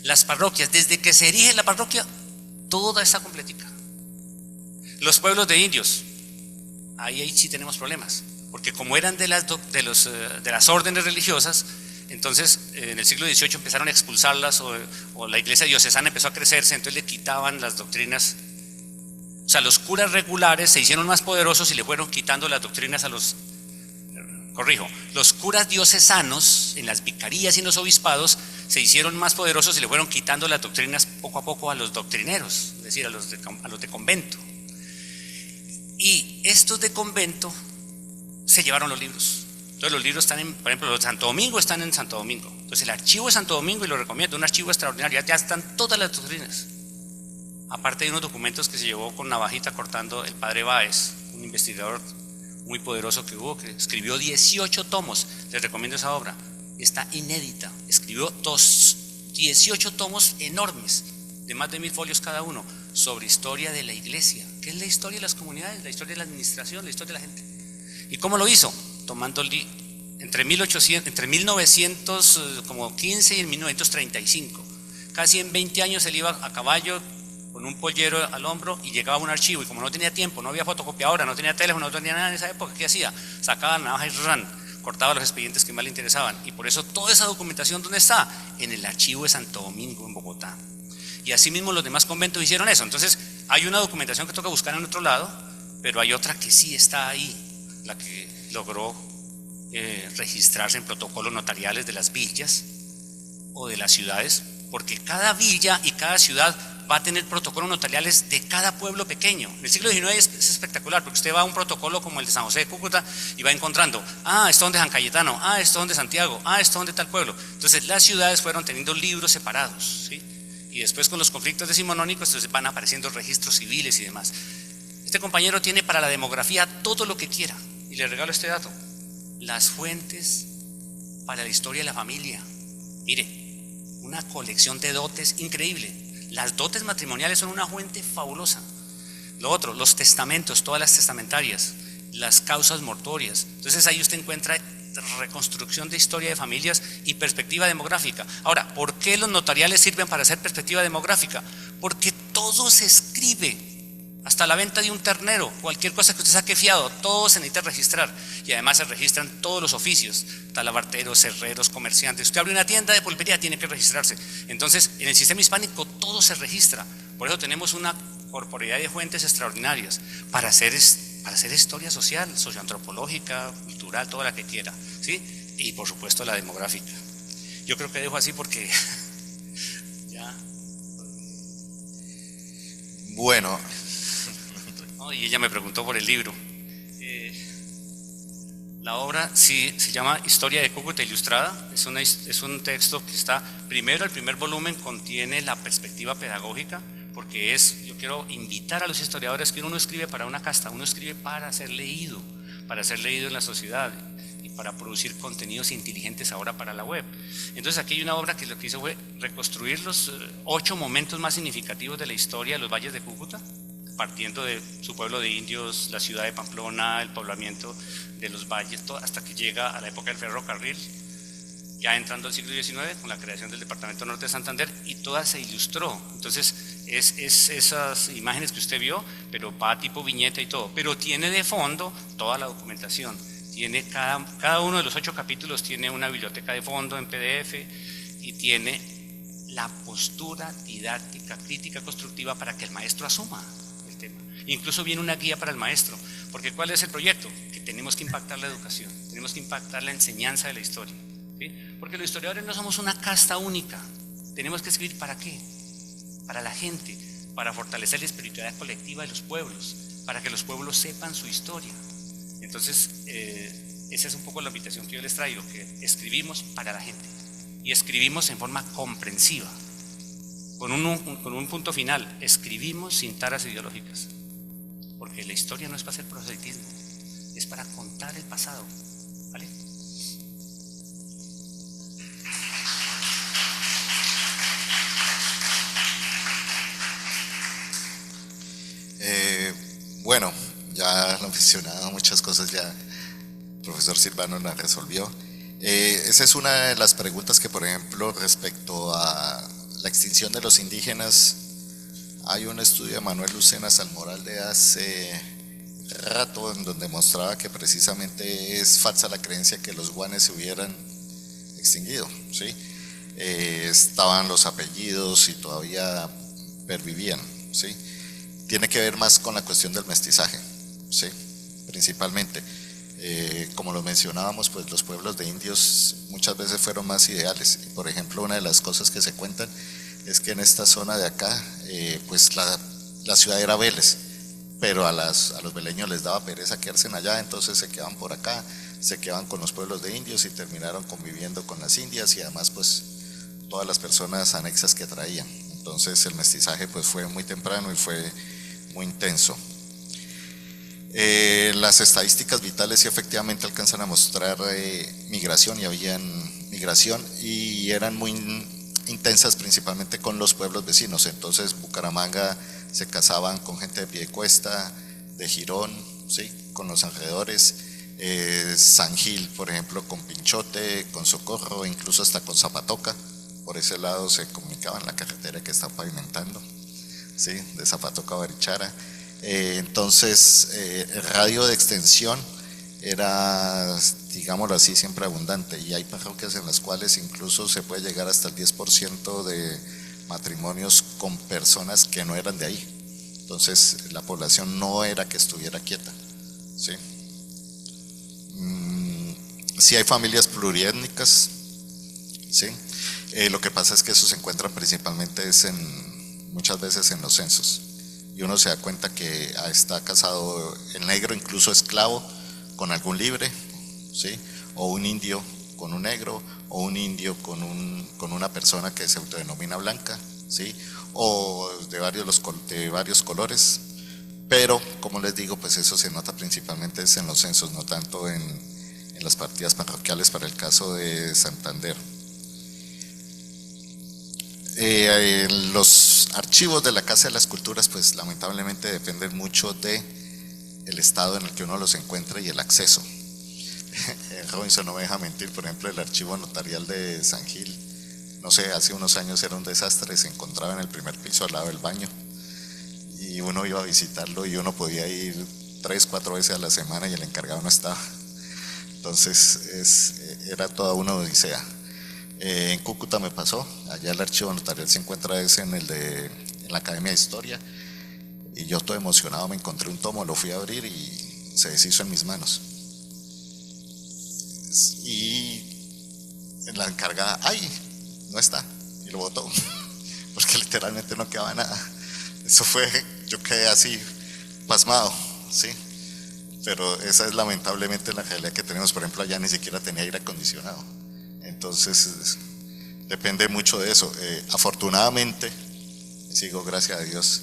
Las parroquias, desde que se erige la parroquia, toda está completica. Los pueblos de indios, ahí sí tenemos problemas, porque como eran de las órdenes religiosas, entonces en el siglo XVIII empezaron a expulsarlas, o la iglesia diocesana empezó a crecerse, entonces le quitaban las doctrinas. O sea, los curas regulares se hicieron más poderosos y le fueron quitando las doctrinas a los... los curas diocesanos en las vicarías y en los obispados se hicieron más poderosos y le fueron quitando las doctrinas poco a poco a los doctrineros, es decir, a los de convento. Y estos de convento se llevaron los libros. Entonces los libros están por ejemplo, los de Santo Domingo están en Santo Domingo. Entonces el archivo de Santo Domingo, y lo recomiendo, un archivo extraordinario, ya están todas las doctrinas. Aparte de unos documentos que se llevó con navajita cortando el padre Báez, un investigador muy poderoso que hubo, que escribió 18 tomos, les recomiendo esa obra, está inédita, escribió 18 tomos enormes, de más de 1000 folios cada uno, sobre historia de la iglesia, que es la historia de las comunidades, la historia de la administración, la historia de la gente. ¿Y cómo lo hizo? Tomando entre 1915 y en 1935, casi en 20 años él iba a caballo, con un pollero al hombro, y llegaba a un archivo, y como no tenía tiempo, no había fotocopiadora, no tenía teléfono, no tenía nada en esa época, ¿qué hacía? Sacaba la navaja y cortaba los expedientes que más le interesaban, y por eso toda esa documentación, ¿dónde está? En el archivo de Santo Domingo, en Bogotá. Y así mismo los demás conventos hicieron eso. Entonces hay una documentación que toca buscar en otro lado, pero hay otra que sí está ahí, la que logró registrarse en protocolos notariales de las villas o de las ciudades, porque cada villa y cada ciudad va a tener protocolos notariales de cada pueblo pequeño. En el siglo XIX es espectacular, porque usted va a un protocolo como el de San José de Cúcuta y va encontrando, esto donde San Cayetano, esto donde Santiago, esto donde tal pueblo. Entonces las ciudades fueron teniendo libros separados, ¿sí? Y después con los conflictos decimonónicos entonces van apareciendo registros civiles y demás. Este compañero tiene para la demografía todo lo que quiera, y le regalo este dato: las fuentes para la historia de la familia. Mire, una colección de dotes increíble. Las dotes matrimoniales son una fuente fabulosa. Lo otro, los testamentos, todas las testamentarias, las causas mortuorias. Entonces ahí usted encuentra reconstrucción de historia de familias y perspectiva demográfica. Ahora, ¿por qué los notariales sirven para hacer perspectiva demográfica? Porque todo se escribe. Hasta la venta de un ternero, cualquier cosa que usted saque fiado, todo se necesita registrar. Y además se registran todos los oficios, talabarteros, herreros, comerciantes. Usted abre una tienda de pulpería, tiene que registrarse. Entonces, en el sistema hispánico todo se registra. Por eso tenemos una corporeidad de fuentes extraordinarias para hacer historia social, socioantropológica, cultural, toda la que quiera, ¿sí? Y por supuesto la demográfica. Yo creo que dejo así porque ya. Bueno, No, y ella me preguntó por el libro. La obra sí se llama Historia de Cúcuta Ilustrada. Es un texto que está, primero, el primer volumen contiene la perspectiva pedagógica, porque yo quiero invitar a los historiadores que uno no escribe para una casta, uno escribe para ser leído en la sociedad y para producir contenidos inteligentes ahora para la web. Entonces aquí hay una obra que lo que hizo fue reconstruir los 8 momentos más significativos de la historia de los valles de Cúcuta, partiendo de su pueblo de indios, la ciudad de Pamplona, el poblamiento de los valles, hasta que llega a la época del ferrocarril, ya entrando al siglo XIX con la creación del Departamento Norte de Santander, y toda se ilustró. Entonces es esas imágenes que usted vio, pero va tipo viñeta y todo, pero tiene de fondo toda la documentación. Tiene cada uno de los 8 capítulos tiene una biblioteca de fondo en PDF y tiene la postura didáctica, crítica, constructiva para que el maestro asuma el tema. Incluso viene una guía para el maestro, porque ¿cuál es el proyecto? Que tenemos que impactar la educación, tenemos que impactar la enseñanza de la historia, ¿sí? Porque los historiadores no somos una casta única, tenemos que escribir ¿para qué? Para la gente, para fortalecer la espiritualidad colectiva de los pueblos, para que los pueblos sepan su historia. Entonces, esa es un poco la invitación que yo les traigo, que escribimos para la gente y escribimos en forma comprensiva, con un punto final, escribimos sin taras ideológicas, porque la historia no es para hacer proselitismo, es para contar el pasado, ¿vale? Bueno, ya lo mencionaba, muchas cosas ya el profesor Silvano las resolvió. Esa es una de las preguntas que, por ejemplo, respecto a la extinción de los indígenas, hay un estudio de Manuel Lucena Salmoral de hace rato en donde mostraba que precisamente es falsa la creencia que los guanes se hubieran extinguido, ¿sí? Estaban los apellidos y todavía pervivían, ¿sí? Tiene que ver más con la cuestión del mestizaje, ¿sí? Principalmente. Como lo mencionábamos, pues los pueblos de indios muchas veces fueron más ideales. Por ejemplo, una de las cosas que se cuentan es que en esta zona de acá, pues la ciudad era Vélez, pero a los veleños les daba pereza quedarse allá, entonces se quedaban por acá, se quedaban con los pueblos de indios y terminaron conviviendo con las indias y además pues todas las personas anexas que traían. Entonces el mestizaje pues fue muy temprano y fue muy intenso. Las estadísticas vitales sí efectivamente alcanzan a mostrar migración, y habían migración y eran muy intensas principalmente con los pueblos vecinos. Entonces Bucaramanga se casaban con gente de Piedecuesta, de Girón, ¿sí? Con los alrededores, San Gil por ejemplo con Pinchote, con Socorro, incluso hasta con Zapatoca. Por ese lado se comunicaban la carretera que está pavimentando, ¿sí? De Zapatoca a Barichara. Entonces el radio de extensión era, digámoslo así, siempre abundante, y hay parroquias en las cuales incluso se puede llegar hasta el 10% de matrimonios con personas que no eran de ahí. Entonces la población no era que estuviera quieta, ¿sí? Sí hay familias pluriétnicas, ¿sí? Lo que pasa es que eso se encuentra principalmente muchas veces en los censos, y uno se da cuenta que está casado el negro, incluso esclavo, con algún libre, ¿sí? O un indio con un negro, o un indio con una persona que se autodenomina blanca, ¿sí? O de varios colores, pero como les digo, pues eso se nota principalmente en los censos, no tanto en las partidas parroquiales para el caso de Santander. Los archivos de la Casa de las Culturas pues lamentablemente dependen mucho de el estado en el que uno los encuentra y el acceso. Robinson no me deja mentir, por ejemplo el archivo notarial de San Gil, no sé, hace unos años era un desastre, se encontraba en el primer piso al lado del baño, y uno iba a visitarlo y uno podía ir 3, 4 veces a la semana y el encargado no estaba. Entonces era toda una odisea. En Cúcuta me pasó, allá el archivo notarial se encuentra en la Academia de Historia, y yo todo emocionado me encontré un tomo, lo fui a abrir y se deshizo en mis manos. Y la encargada, ¡ay! No está, y lo botó, porque literalmente no quedaba nada. Eso fue, yo quedé así, pasmado, ¿sí? Pero esa es lamentablemente la realidad que tenemos. Por ejemplo, allá ni siquiera tenía aire acondicionado. Entonces, depende mucho de eso. Afortunadamente, sigo, gracias a Dios,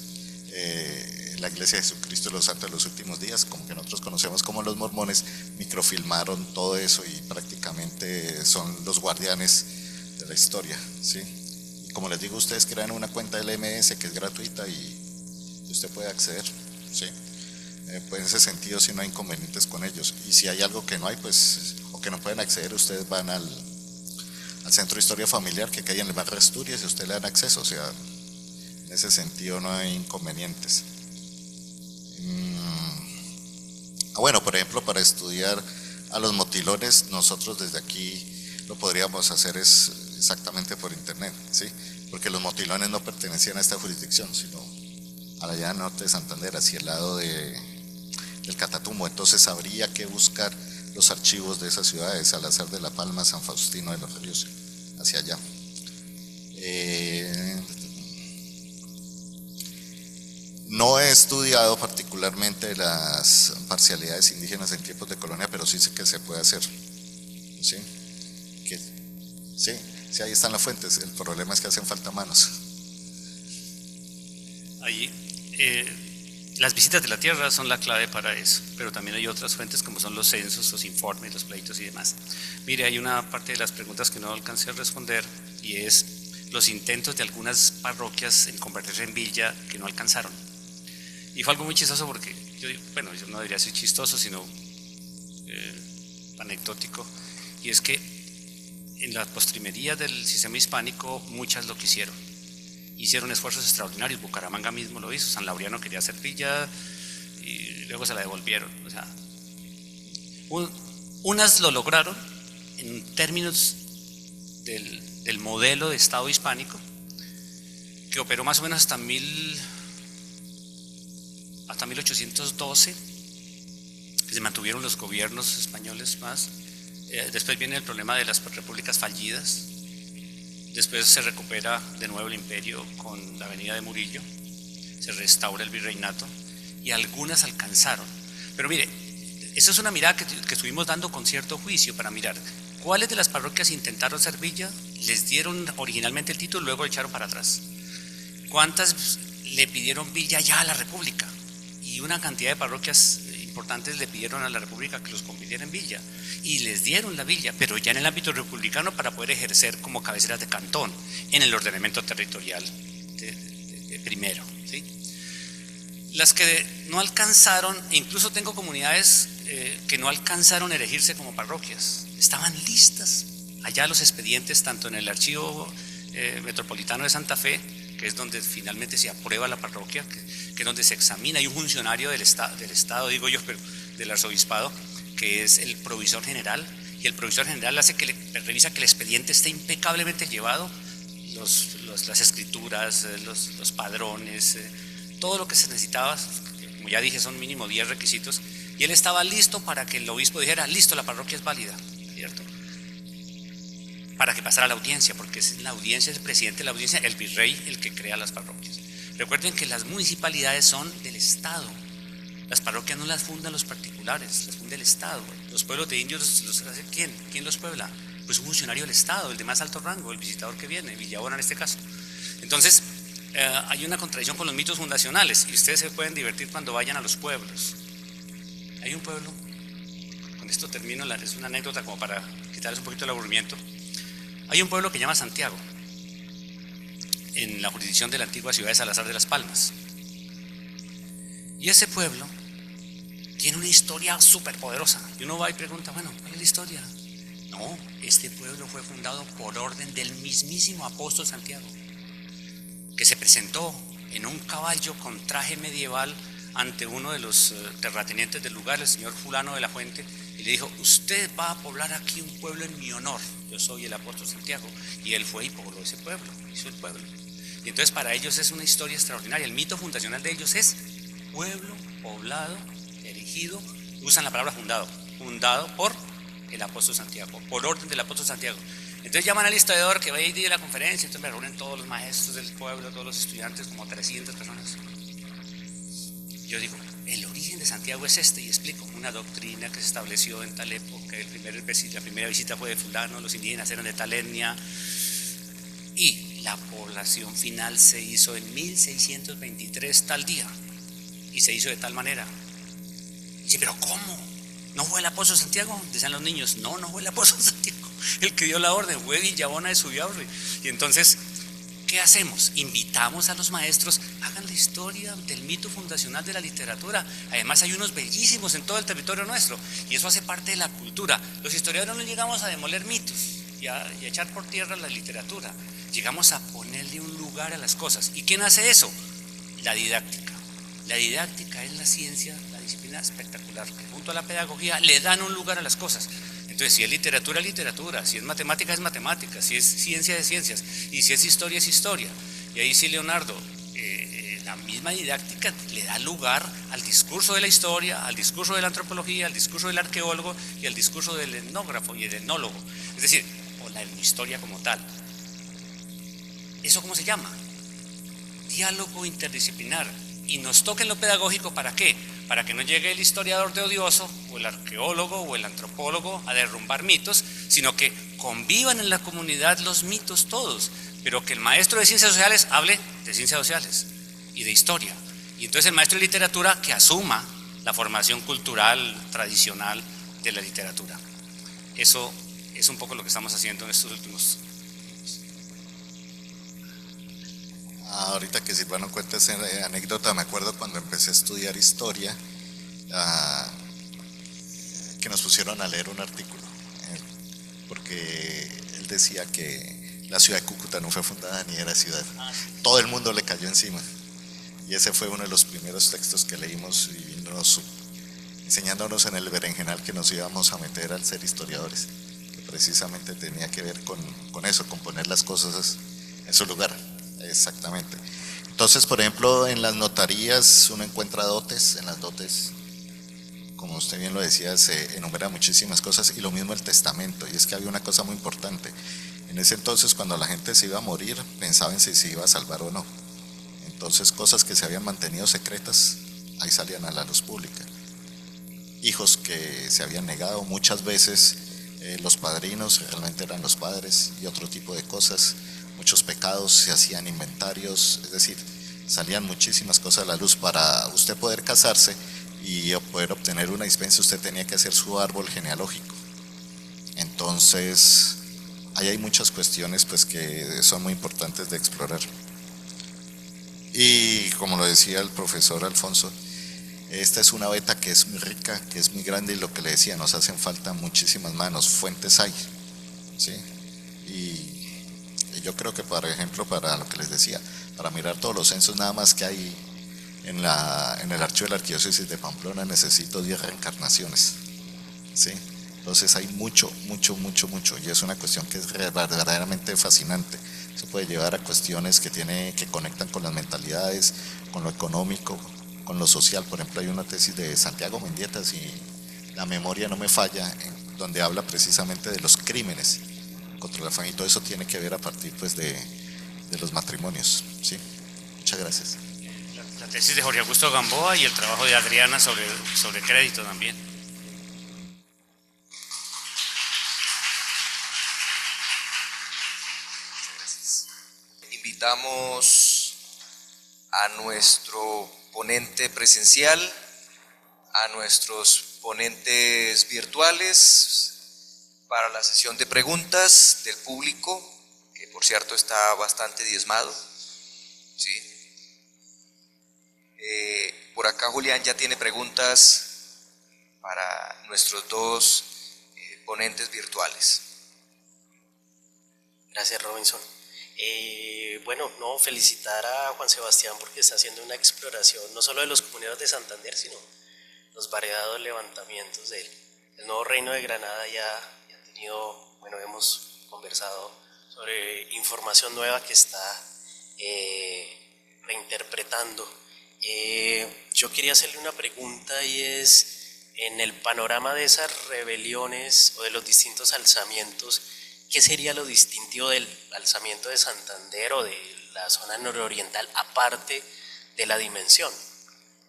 la Iglesia de Jesucristo de los Santos de los Últimos Días, como que nosotros conocemos como los mormones, microfilmaron todo eso y prácticamente son los guardianes de la historia, ¿sí? Y como les digo, ustedes crean una cuenta del MS que es gratuita y usted puede acceder, ¿sí? Pues en ese sentido sí no hay inconvenientes con ellos. Y si hay algo que no hay, pues, o que no pueden acceder, ustedes van al Centro de Historia Familiar que hay en el barrio Asturias y usted le dan acceso. O sea, en ese sentido no hay inconvenientes. Bueno, por ejemplo, para estudiar a los motilones, nosotros desde aquí lo podríamos hacer exactamente por internet, ¿sí? Porque los motilones no pertenecían a esta jurisdicción, sino a la llana norte de Santander, hacia el lado del Catatumbo. Entonces habría que buscar los archivos de esas ciudades, Salazar de la Palma, San Faustino de los Ríos, hacia allá. No he estudiado particularmente las parcialidades indígenas en tiempos de colonia, pero sí sé que se puede hacer, ¿sí? Sí, ahí están las fuentes. El problema es que hacen falta manos. Ahí, las visitas de la tierra son la clave para eso, pero también hay otras fuentes como son los censos, los informes, los pleitos y demás. Mire, hay una parte de las preguntas que no alcancé a responder y es los intentos de algunas parroquias en convertirse en villa que no alcanzaron. Y fue algo muy chistoso porque yo no debería ser chistoso, sino anecdótico, y es que en la postrimería del sistema hispánico muchas lo quisieron. Hicieron esfuerzos extraordinarios, Bucaramanga mismo lo hizo, San Laureano quería hacer villa y luego se la devolvieron. O sea, unas lo lograron en términos del modelo de Estado hispánico, que operó más o menos hasta 1812, que se mantuvieron los gobiernos españoles más. Después viene el problema de las repúblicas fallidas. Después se recupera de nuevo el imperio con la venida de Murillo, se restaura el virreinato y algunas alcanzaron. Pero mire, esa es una mirada que estuvimos dando con cierto juicio para mirar cuáles de las parroquias intentaron ser villa, les dieron originalmente el título y luego lo echaron para atrás. ¿Cuántas le pidieron villa ya a la República? Y una cantidad de parroquias importantes le pidieron a la República que los convirtiera en villa y les dieron la villa, pero ya en el ámbito republicano para poder ejercer como cabeceras de cantón en el ordenamiento territorial de primero, ¿sí? Las que no alcanzaron, incluso tengo comunidades que no alcanzaron a elegirse como parroquias, estaban listas allá los expedientes tanto en el archivo metropolitano de Santa Fe, que es donde finalmente se aprueba la parroquia, que es donde se examina. Hay un funcionario del Estado, digo yo, pero del arzobispado, que es el provisor general, y el provisor general revisa que el expediente esté impecablemente llevado, las escrituras, los padrones, todo lo que se necesitaba, como ya dije, son mínimo 10 requisitos, y él estaba listo para que el obispo dijera, listo, la parroquia es válida, ¿cierto? Para que pasara la audiencia, porque es la audiencia, el presidente de la audiencia, el virrey, el que crea las parroquias. Recuerden que las municipalidades son del Estado, las parroquias no las fundan los particulares, las funda el Estado. Los pueblos de indios los hace ¿quién? ¿Quién los puebla? Pues un funcionario del Estado, el de más alto rango, el visitador que viene, Villabona en este caso. Entonces, hay una contradicción con los mitos fundacionales y ustedes se pueden divertir cuando vayan a los pueblos. Hay un pueblo, con esto termino, es una anécdota como para quitarles un poquito el aburrimiento. Hay un pueblo que se llama Santiago, en la jurisdicción de la antigua ciudad de Salazar de las Palmas. Y ese pueblo tiene una historia súper poderosa. Y uno va y pregunta, bueno, ¿cuál es la historia? No, este pueblo fue fundado por orden del mismísimo apóstol Santiago, que se presentó en un caballo con traje medieval ante uno de los terratenientes del lugar, el señor fulano de la Fuente, y le dijo: usted va a poblar aquí un pueblo en mi honor, yo soy el apóstol Santiago. Y él fue y pobló ese pueblo, hizo el pueblo. Y entonces para ellos es una historia extraordinaria. El mito fundacional de ellos es pueblo poblado, erigido, usan la palabra fundado por el apóstol Santiago, por orden del apóstol Santiago. Entonces llaman al historiador que va a ir a la conferencia, entonces me reúnen todos los maestros del pueblo, todos los estudiantes, como 300 personas. Yo digo, el origen de Santiago es este, y explico una doctrina que se estableció en tal época, la primera visita fue de fulano, los indígenas eran de tal etnia, y la población final se hizo en 1623 tal día, y se hizo de tal manera. Dice, pero ¿cómo? ¿No fue el apóstol Santiago? Decían los niños, no fue el apóstol Santiago, el que dio la orden, fue Villabona de Subiaurre. Y entonces, ¿qué hacemos? Invitamos a los maestros, hagan la historia del mito fundacional de la literatura. Además hay unos bellísimos en todo el territorio nuestro, y eso hace parte de la cultura. Los historiadores no llegamos a demoler mitos y a echar por tierra la literatura, llegamos a ponerle un lugar a las cosas. ¿Y quién hace eso? La didáctica. La didáctica es la ciencia, la disciplina espectacular, que junto a la pedagogía le dan un lugar a las cosas. Entonces, si es literatura, es literatura, si es matemática, es matemática, si es ciencia, es ciencias, y si es historia, es historia. Y ahí sí, Leonardo, la misma didáctica le da lugar al discurso de la historia, al discurso de la antropología, al discurso del arqueólogo y al discurso del etnógrafo y el etnólogo. Es decir, o la historia como tal. ¿Eso cómo se llama? Diálogo interdisciplinar. Y nos toca en lo pedagógico, ¿para qué? Para que no llegue el historiador de odioso, o el arqueólogo, o el antropólogo a derrumbar mitos, sino que convivan en la comunidad los mitos todos, pero que el maestro de ciencias sociales hable de ciencias sociales y de historia. Y entonces el maestro de literatura que asuma la formación cultural tradicional de la literatura. Eso es un poco lo que estamos haciendo en estos últimos. Ahorita que Silvano cuenta esa anécdota, me acuerdo cuando empecé a estudiar historia, que nos pusieron a leer un artículo, porque él decía que la ciudad de Cúcuta no fue fundada ni era ciudad. Todo el mundo le cayó encima. Y ese fue uno de los primeros textos que leímos, y enseñándonos en el berenjenal que nos íbamos a meter al ser historiadores, que precisamente tenía que ver con eso, con poner las cosas en su lugar. Exactamente. Entonces, por ejemplo, en las notarías uno encuentra dotes. En las dotes, como usted bien lo decía, se enumeran muchísimas cosas, y lo mismo el testamento. Y es que había una cosa muy importante. En ese entonces, cuando la gente se iba a morir, pensaban si se iba a salvar o no. Entonces, cosas que se habían mantenido secretas, ahí salían a la luz pública. Hijos que se habían negado, muchas veces los padrinos realmente eran los padres, y otro tipo de cosas. Muchos pecados, se hacían inventarios, es decir, salían muchísimas cosas a la luz. Para usted poder casarse y poder obtener una dispensa, usted tenía que hacer su árbol genealógico. Entonces, ahí hay muchas cuestiones pues que son muy importantes de explorar. Y como lo decía el profesor Alfonso, esta es una beta que es muy rica, que es muy grande, y lo que le decía, nos hacen falta muchísimas manos, fuentes hay, ¿sí? Y yo creo que, por ejemplo, para lo que les decía, para mirar todos los censos nada más que hay en el archivo de la Arquidiócesis de Pamplona, necesito 10 reencarnaciones, ¿sí? Entonces hay mucho, y es una cuestión que es verdaderamente fascinante. Eso puede llevar a cuestiones que conectan con las mentalidades, con lo económico, con lo social. Por ejemplo, hay una tesis de Santiago Mendieta, si la memoria no me falla, donde habla precisamente de los crímenes contra la familia, y todo eso tiene que ver a partir pues de los matrimonios, ¿sí? Muchas gracias. La tesis de Jorge Augusto Gamboa y el trabajo de Adriana sobre crédito también. Invitamos a nuestro ponente presencial, a nuestros ponentes virtuales, para la sesión de preguntas del público, que por cierto está bastante diezmado, ¿sí? Por acá Julián ya tiene preguntas para nuestros dos ponentes virtuales. Gracias, Robinson. Bueno, no, felicitar a Juan Sebastián porque está haciendo una exploración no solo de los comuneros de Santander, sino los variados levantamientos del nuevo Reino de Granada. Ya ha tenido, bueno, hemos conversado sobre información nueva que está reinterpretando. Yo quería hacerle una pregunta y es, en el panorama de esas rebeliones o de los distintos alzamientos, ¿qué sería lo distintivo del alzamiento de Santander o de la zona nororiental, aparte de la dimensión?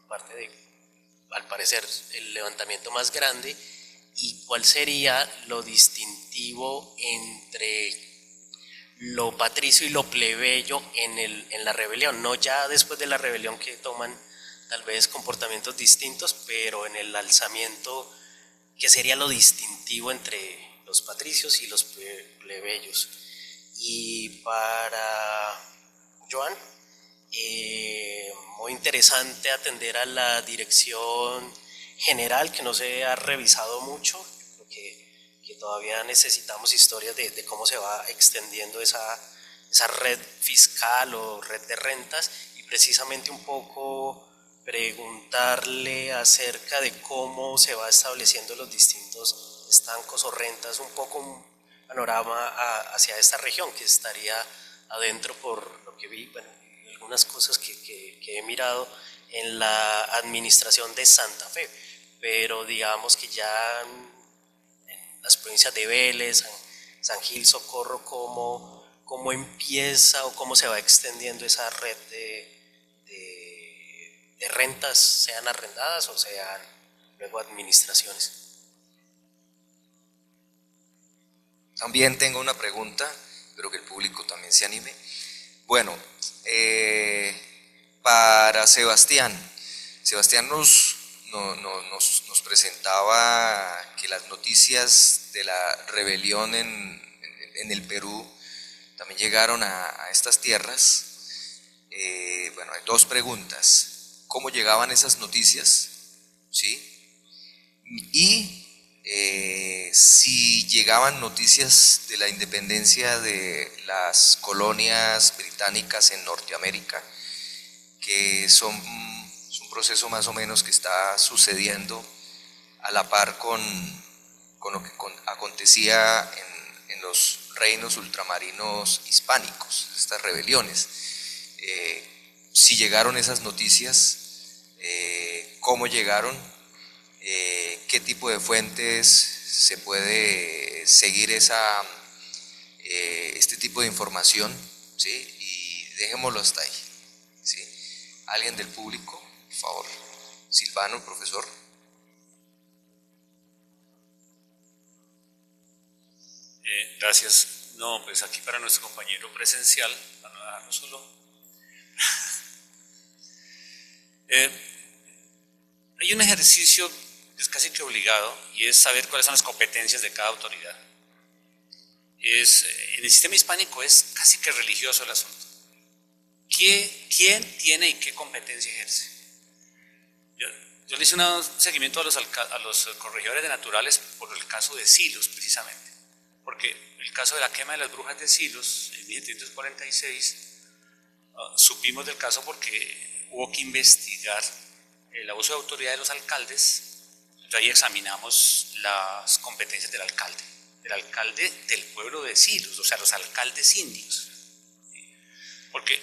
Aparte de, al parecer, el levantamiento más grande, ¿y cuál sería lo distintivo entre lo patricio y lo plebeyo en la rebelión? No ya después de la rebelión, que toman tal vez comportamientos distintos, pero en el alzamiento, ¿qué sería lo distintivo entre los patricios y los plebeyos? Y para Joan, muy interesante atender a la dirección general, que no se ha revisado mucho. Creo que todavía necesitamos historias de cómo se va extendiendo esa red fiscal o red de rentas, y precisamente un poco preguntarle acerca de cómo se va estableciendo los distintos estancos o rentas, un poco un panorama hacia esta región que estaría adentro, por lo que vi, bueno, algunas cosas que he mirado en la administración de Santa Fe, pero digamos que ya en las provincias de Vélez, San Gil, Socorro, cómo empieza o cómo se va extendiendo esa red de rentas, sean arrendadas o sean luego administraciones. También tengo una pregunta, espero que el público también se anime. Bueno, para Sebastián nos presentaba que las noticias de la rebelión en el Perú también llegaron a estas tierras. Bueno, hay dos preguntas. ¿Cómo llegaban esas noticias? ¿Sí? Y si llegaban noticias de la independencia de las colonias británicas en Norteamérica, que son un proceso más o menos que está sucediendo a la par con lo que acontecía en los reinos ultramarinos hispánicos, estas rebeliones. Si llegaron esas noticias, cómo llegaron, qué tipo de fuentes se puede seguir este tipo de información, ¿sí? Y dejémoslo hasta ahí, ¿sí? ¿Alguien del público, por favor? Silvano, profesor. Gracias. No, pues aquí para nuestro compañero presencial, para no dejarnos solo. Hay un ejercicio que es casi que obligado, y es saber cuáles son las competencias de cada autoridad. En el sistema hispánico es casi que religioso el asunto. ¿Quién tiene y qué competencia ejerce? Yo le hice un seguimiento a los corregidores de naturales por el caso de Silos, precisamente, porque el caso de la quema de las brujas de Silos en 1746, supimos del caso porque hubo que investigar el abuso de autoridad de los alcaldes. Entonces ahí examinamos las competencias del alcalde del pueblo de Silos, o sea, los alcaldes indios, porque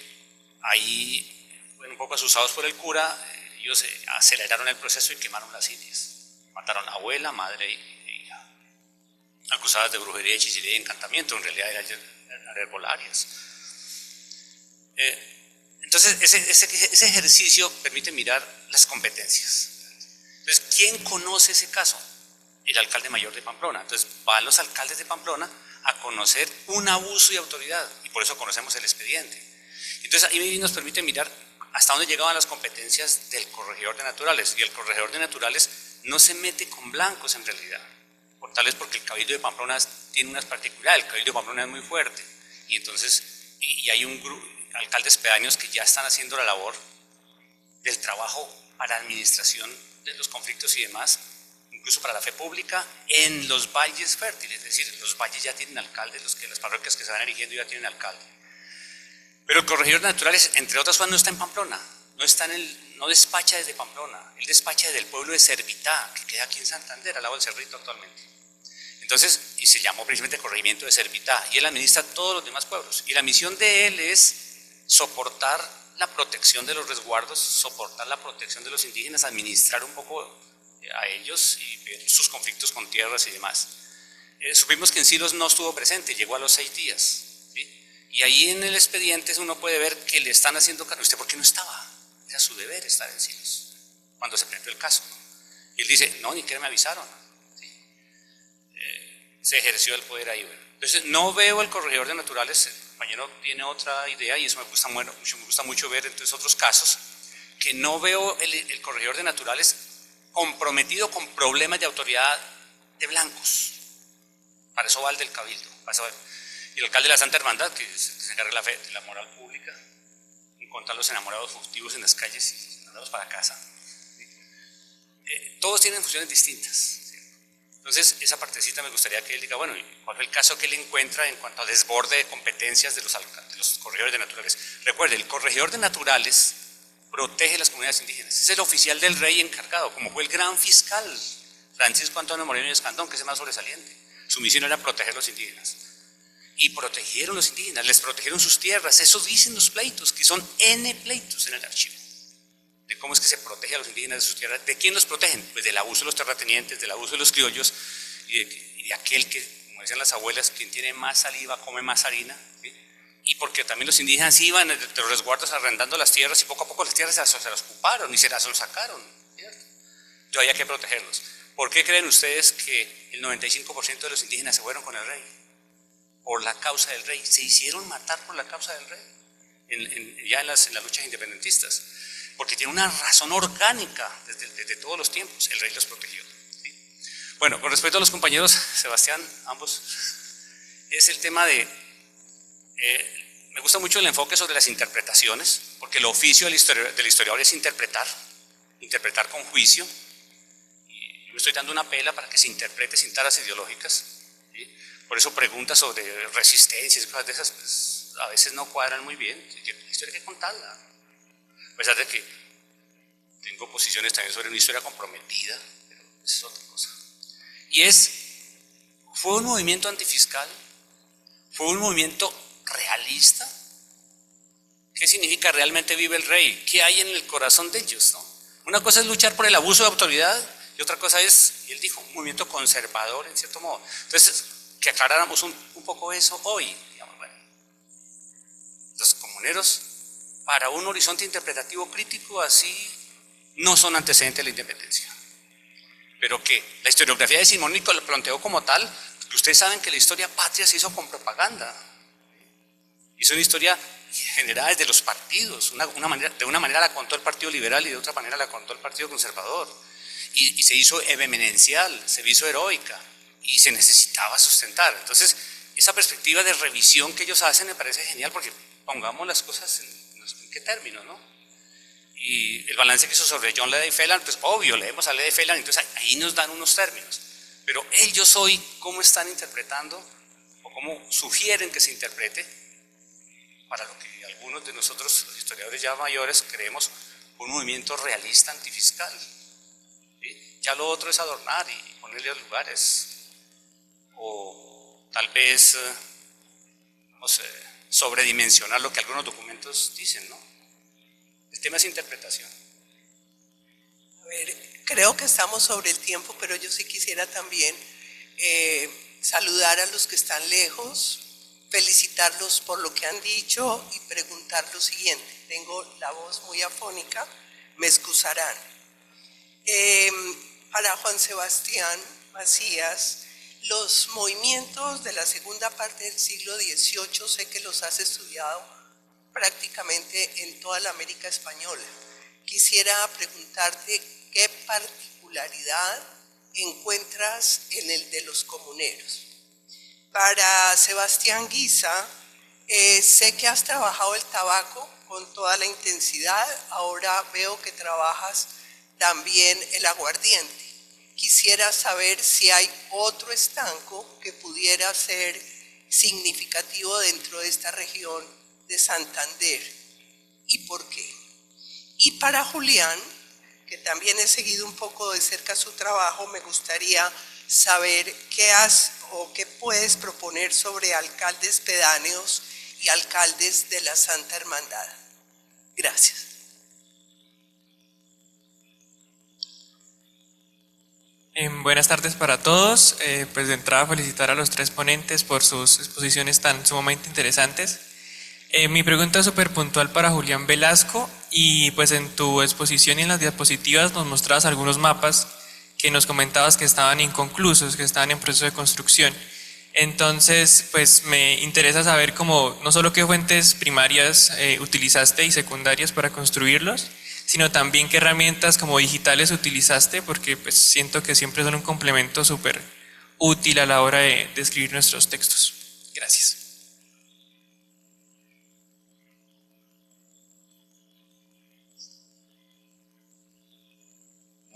ahí, un poco asusados por el cura, ellos aceleraron el proceso y quemaron las indias. Mataron a abuela, madre e hija, acusadas de brujería, hechicería y encantamiento. En realidad eran herbolarias. Entonces, ese ejercicio permite mirar las competencias. Entonces, ¿quién conoce ese caso? El alcalde mayor de Pamplona. Entonces, van los alcaldes de Pamplona a conocer un abuso de autoridad, y por eso conocemos el expediente. Entonces, ahí nos permite mirar hasta dónde llegaban las competencias del corregidor de naturales, y el corregidor de naturales no se mete con blancos en realidad, por tal vez porque el Cabildo de Pamplona tiene unas particularidades. El Cabildo de Pamplona es muy fuerte, y entonces hay un grupo alcaldes pedaños que ya están haciendo la labor del trabajo para administración de los conflictos y demás, incluso para la fe pública, en los valles fértiles. Es decir, los valles ya tienen alcaldes, las parroquias que se van erigiendo ya tienen alcalde. Pero el corregidor de naturales, entre otras cosas, no está en Pamplona, no despacha desde Pamplona, él despacha desde el pueblo de Servitá, que queda aquí en Santander, al lado del Cerrito actualmente. Entonces, y se llamó precisamente corregimiento de Servitá, y él administra todos los demás pueblos. Y la misión de él es soportar la protección de los resguardos, soportar la protección de los indígenas, administrar un poco a ellos y ver sus conflictos con tierras y demás. Supimos que en Silos no estuvo presente, llegó a los 6 días. ¿Sí? Y ahí en el expediente uno puede ver que le están haciendo cargo. ¿Usted por qué no estaba? Era su deber estar en Silos, cuando se planteó el caso. Y él dice, no, ni que me avisaron. ¿Sí? Se ejerció el poder ahí. Bueno. Entonces, no veo el corregidor de naturales, el compañero tiene otra idea y eso me gusta mucho ver entonces otros casos, que no veo el corregidor de naturales comprometido con problemas de autoridad de blancos. Para eso va el del Cabildo. Y el alcalde de la Santa Hermandad, que se encarga de la moral pública, encontrar los enamorados furtivos en las calles y mandarlos para casa. Todos tienen funciones distintas. ¿Sí? Entonces, esa partecita me gustaría que él diga, bueno, ¿cuál fue el caso que él encuentra en cuanto a desborde de competencias de los corregidores de naturales? Recuerde, el corregidor de naturales protege las comunidades indígenas. Es el oficial del rey encargado, como fue el gran fiscal Francisco Antonio Moreno y Escandón, que es el más sobresaliente. Su misión era proteger a los indígenas. Y protegieron los indígenas, les protegieron sus tierras. Eso dicen los pleitos, que son N pleitos en el archivo. De cómo es que se protege a los indígenas de sus tierras. ¿De quién los protegen? Pues del abuso de los terratenientes, del abuso de los criollos y de aquel que, como decían las abuelas, quien tiene más saliva come más harina. ¿Sí? Y porque también los indígenas iban de los resguardos arrendando las tierras y poco a poco las tierras se las ocuparon y se las sacaron. ¿Cierto? Entonces había que protegerlos. ¿Por qué creen ustedes que el 95% de los indígenas se fueron con el rey? Por la causa del rey. Se hicieron matar por la causa del rey, ya en las luchas independentistas. Porque tiene una razón orgánica desde todos los tiempos. El rey los protegió. ¿Sí? Bueno, con respecto a los compañeros, Sebastián, ambos, es el tema de... me gusta mucho el enfoque sobre las interpretaciones, porque el oficio del historiador es interpretar con juicio. Y yo estoy dando una pela para que se interprete sin taras ideológicas. ¿Sí? Por eso preguntas sobre resistencias y cosas de esas, pues, a veces no cuadran muy bien. La historia hay que contarla. A pesar de que tengo posiciones también sobre una historia comprometida, pero esa es otra cosa. Y fue un movimiento antifiscal, fue un movimiento realista. ¿Qué significa realmente vive el rey? ¿Qué hay en el corazón de ellos? ¿No? Una cosa es luchar por el abuso de autoridad y otra cosa es, y él dijo, un movimiento conservador en cierto modo. Entonces, que aclaráramos un poco eso hoy. Digamos, bueno, los comuneros, para un horizonte interpretativo crítico así, no son antecedentes de la independencia. Pero que la historiografía de Simónico lo planteó como tal, que ustedes saben que la historia patria se hizo con propaganda. Hizo una historia generada desde los partidos. De una manera la contó el Partido Liberal y de otra manera la contó el Partido Conservador. Y se hizo vehemencial, se hizo heroica y se necesitaba sustentar. Entonces, esa perspectiva de revisión que ellos hacen me parece genial porque pongamos las cosas en qué términos, ¿no? Y el balance que hizo sobre John Ledy Phelan, pues obvio, leemos a Ledy Phelan, entonces ahí nos dan unos términos. Pero ellos hoy, ¿cómo están interpretando o cómo sugieren que se interprete para lo que algunos de nosotros, los historiadores ya mayores, creemos un movimiento realista antifiscal? ¿Sí? Ya lo otro es adornar y ponerle lugares o tal vez, no sé, sobredimensionar lo que algunos documentos dicen, ¿no? El tema es interpretación. A ver, creo que estamos sobre el tiempo, pero yo sí quisiera también saludar a los que están lejos, felicitarlos por lo que han dicho y preguntar lo siguiente. Tengo la voz muy afónica, me excusarán. Para Juan Sebastián Macías, los movimientos de la segunda parte del siglo XVIII, sé que los has estudiado prácticamente en toda la América Española. Quisiera preguntarte qué particularidad encuentras en el de los comuneros. Para Sebastián Guisa, sé que has trabajado el tabaco con toda la intensidad, ahora veo que trabajas también el aguardiente. Quisiera saber si hay otro estanco que pudiera ser significativo dentro de esta región de Santander y por qué. Y para Julián, que también he seguido un poco de cerca su trabajo, me gustaría saber qué has o qué puedes proponer sobre alcaldes pedáneos y alcaldes de la Santa Hermandad. Gracias. Buenas tardes para todos. Pues de entrada felicitar a los tres ponentes por sus exposiciones tan sumamente interesantes. Mi pregunta es súper puntual para Julián Velasco y pues en tu exposición y en las diapositivas nos mostrabas algunos mapas que nos comentabas que estaban inconclusos, que estaban en proceso de construcción. Entonces, pues me interesa saber cómo, no solo qué fuentes primarias utilizaste y secundarias para construirlos, sino también qué herramientas como digitales utilizaste, porque pues siento que siempre son un complemento súper útil a la hora de escribir nuestros textos. Gracias.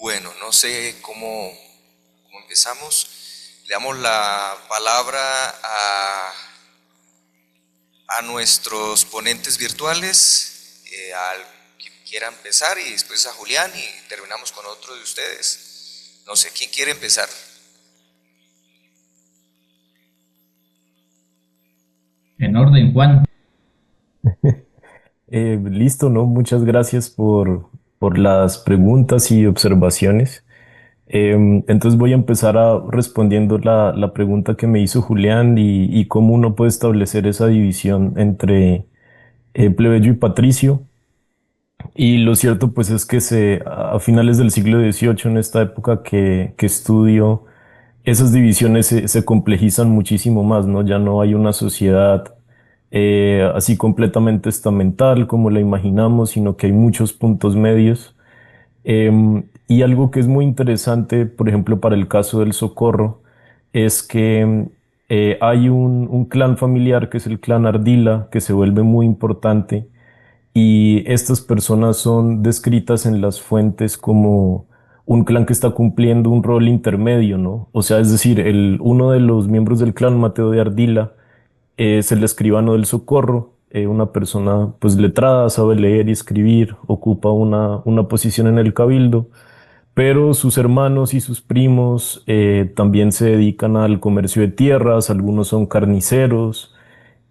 Bueno, no sé cómo empezamos. Le damos la palabra a nuestros ponentes virtuales, al que quiera empezar, y después a Julián, y terminamos con otro de ustedes. No sé, ¿quién quiere empezar? En orden, Juan. Listo, ¿no? Muchas gracias por las preguntas y observaciones. Entonces voy a empezar respondiendo la pregunta que me hizo Julián y cómo uno puede establecer esa división entre plebeyo y patricio. Y lo cierto pues es que a finales del siglo XVIII, en esta época que estudio, esas divisiones se complejizan muchísimo más, ¿no? Ya no hay una sociedad así completamente estamental como la imaginamos, sino que hay muchos puntos medios. Y algo que es muy interesante, por ejemplo, para el caso del Socorro, es que hay un clan familiar que es el clan Ardila, que se vuelve muy importante, y estas personas son descritas en las fuentes como un clan que está cumpliendo un rol intermedio, ¿no? O sea, es decir, uno de los miembros del clan, Mateo de Ardila, es el escribano del Socorro, una persona pues letrada, sabe leer y escribir, ocupa una posición en el cabildo, pero sus hermanos y sus primos también se dedican al comercio de tierras, algunos son carniceros,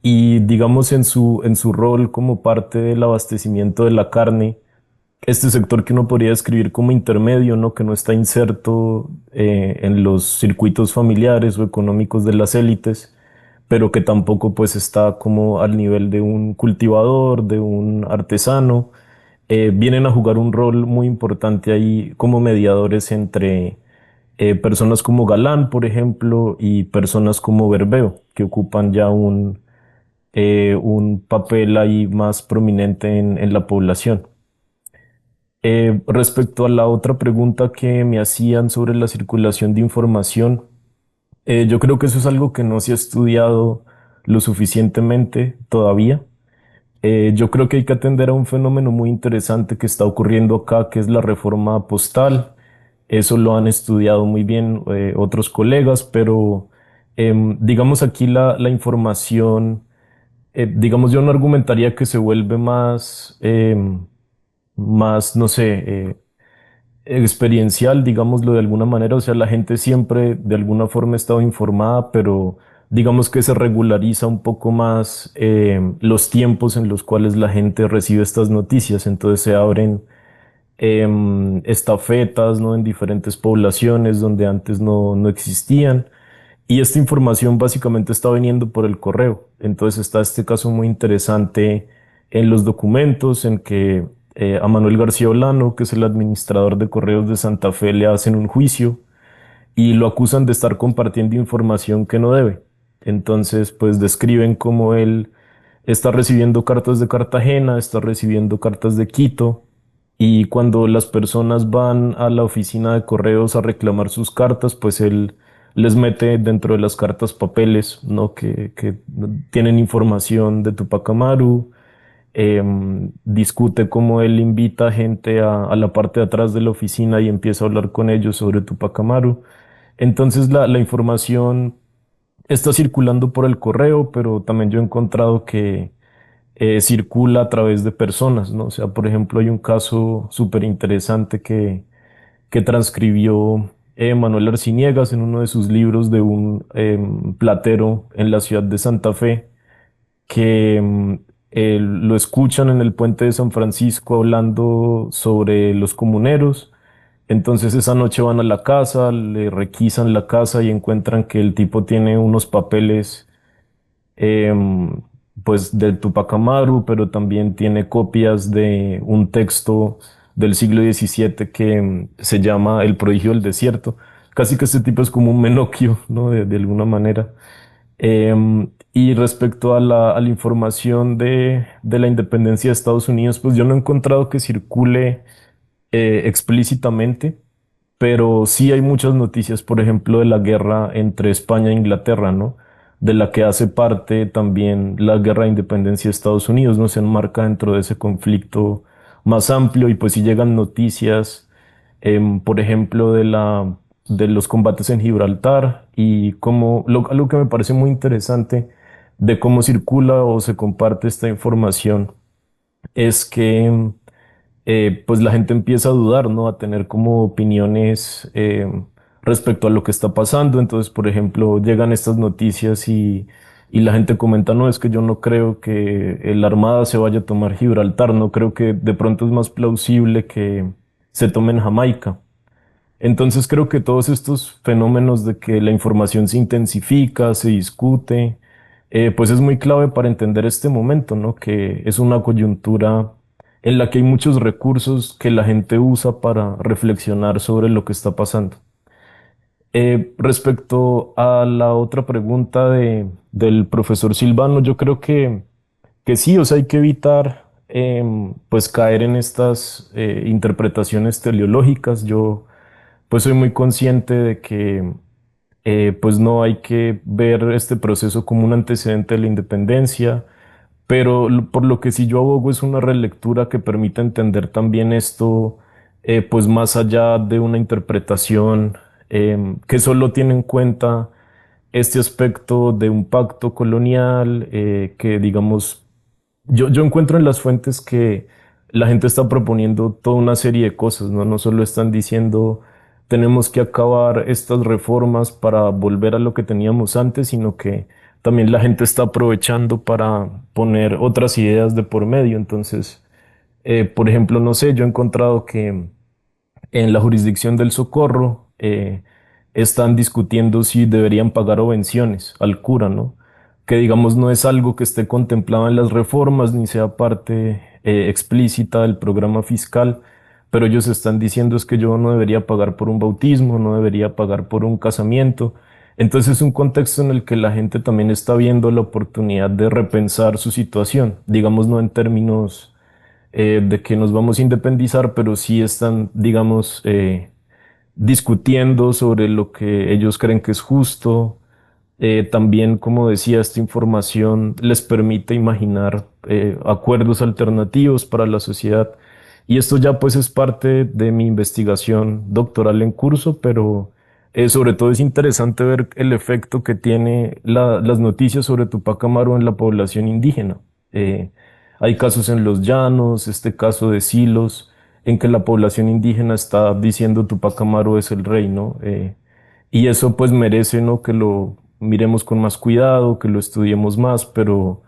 y digamos en su rol como parte del abastecimiento de la carne, este sector que uno podría describir como intermedio, ¿no? Que no está inserto en los circuitos familiares o económicos de las élites, pero que tampoco pues está como al nivel de un cultivador, de un artesano, vienen a jugar un rol muy importante ahí como mediadores entre personas como Galán, por ejemplo, y personas como Bermeo, que ocupan ya un papel ahí más prominente en la población. Respecto a la otra pregunta que me hacían sobre la circulación de información, yo creo que eso es algo que no se ha estudiado lo suficientemente todavía. Yo creo que hay que atender a un fenómeno muy interesante que está ocurriendo acá, que es la reforma postal. Eso lo han estudiado muy bien otros colegas, pero digamos aquí la información, digamos yo no argumentaría que se vuelve más, no sé, experiencial, digámoslo de alguna manera. O sea, la gente siempre de alguna forma ha estado informada, pero digamos que se regulariza un poco más los tiempos en los cuales la gente recibe estas noticias. Entonces se abren estafetas, ¿no? En diferentes poblaciones donde antes no existían. Y esta información básicamente está viniendo por el correo. Entonces está este caso muy interesante en los documentos en que a Manuel García Olano, que es el administrador de correos de Santa Fe, le hacen un juicio y lo acusan de estar compartiendo información que no debe. Entonces, pues describen cómo él está recibiendo cartas de Cartagena, está recibiendo cartas de Quito, y cuando las personas van a la oficina de correos a reclamar sus cartas, pues él les mete dentro de las cartas papeles, ¿no? que tienen información de Tupac Amaru. Discute cómo él invita gente a la parte de atrás de la oficina y empieza a hablar con ellos sobre Tupac Amaru. Entonces la información está circulando por el correo, pero también yo he encontrado que circula a través de personas, ¿no? O sea, por ejemplo, hay un caso súper interesante que transcribió Manuel Arciniegas en uno de sus libros de un platero en la ciudad de Santa Fe, que lo escuchan en el puente de San Francisco hablando sobre los comuneros. Entonces esa noche van a la casa, le requisan la casa y encuentran que el tipo tiene unos papeles em, pues del Tupac Amaru, pero también tiene copias de un texto del siglo XVII que se llama El prodigio del desierto. Casi que este tipo es como un Menocchio, ¿no? De alguna manera. Y respecto a la información de la independencia de Estados Unidos, pues yo no he encontrado que circule explícitamente, pero sí hay muchas noticias, por ejemplo, de la guerra entre España e Inglaterra, ¿no? De la que hace parte también la guerra de independencia de Estados Unidos, ¿no? Se enmarca dentro de ese conflicto más amplio y pues si llegan noticias, por ejemplo, de los combates en Gibraltar y algo que me parece muy interesante de cómo circula o se comparte esta información es que pues la gente empieza a dudar, ¿no? A tener como opiniones respecto a lo que está pasando. Entonces, por ejemplo, llegan estas noticias y la gente comenta, no, es que yo no creo que la Armada se vaya a tomar Gibraltar, no creo que de pronto es más plausible que se tomen Jamaica. Entonces creo que todos estos fenómenos de que la información se intensifica, se discute, pues es muy clave para entender este momento, ¿no? Que es una coyuntura en la que hay muchos recursos que la gente usa para reflexionar sobre lo que está pasando. Respecto a la otra pregunta del profesor Silvano, yo creo que sí, o sea, hay que evitar pues caer en estas interpretaciones teleológicas. Yo pues soy muy consciente de que pues no hay que ver este proceso como un antecedente de la independencia, pero por lo que sí yo abogo es una relectura que permita entender también esto, pues más allá de una interpretación que solo tiene en cuenta este aspecto de un pacto colonial, que digamos, yo encuentro en las fuentes que la gente está proponiendo toda una serie de cosas, ¿no? No solo están diciendo tenemos que acabar estas reformas para volver a lo que teníamos antes, sino que también la gente está aprovechando para poner otras ideas de por medio. Entonces, por ejemplo, no sé, yo he encontrado que en la jurisdicción del Socorro están discutiendo si deberían pagar obenciones al cura, ¿no? Que digamos no es algo que esté contemplado en las reformas ni sea parte explícita del programa fiscal, pero ellos están diciendo es que yo no debería pagar por un bautismo, no debería pagar por un casamiento. Entonces es un contexto en el que la gente también está viendo la oportunidad de repensar su situación, digamos no en términos de que nos vamos a independizar, pero sí están, digamos, discutiendo sobre lo que ellos creen que es justo. También, como decía, esta información les permite imaginar acuerdos alternativos para la sociedad. Y esto ya pues es parte de mi investigación doctoral en curso, pero sobre todo es interesante ver el efecto que tiene las noticias sobre Tupac Amaru en la población indígena. Hay casos en los llanos, este caso de Silos, en que la población indígena está diciendo Tupac Amaru es el rey, ¿no? Y eso pues merece, ¿no? Que lo miremos con más cuidado, que lo estudiemos más, pero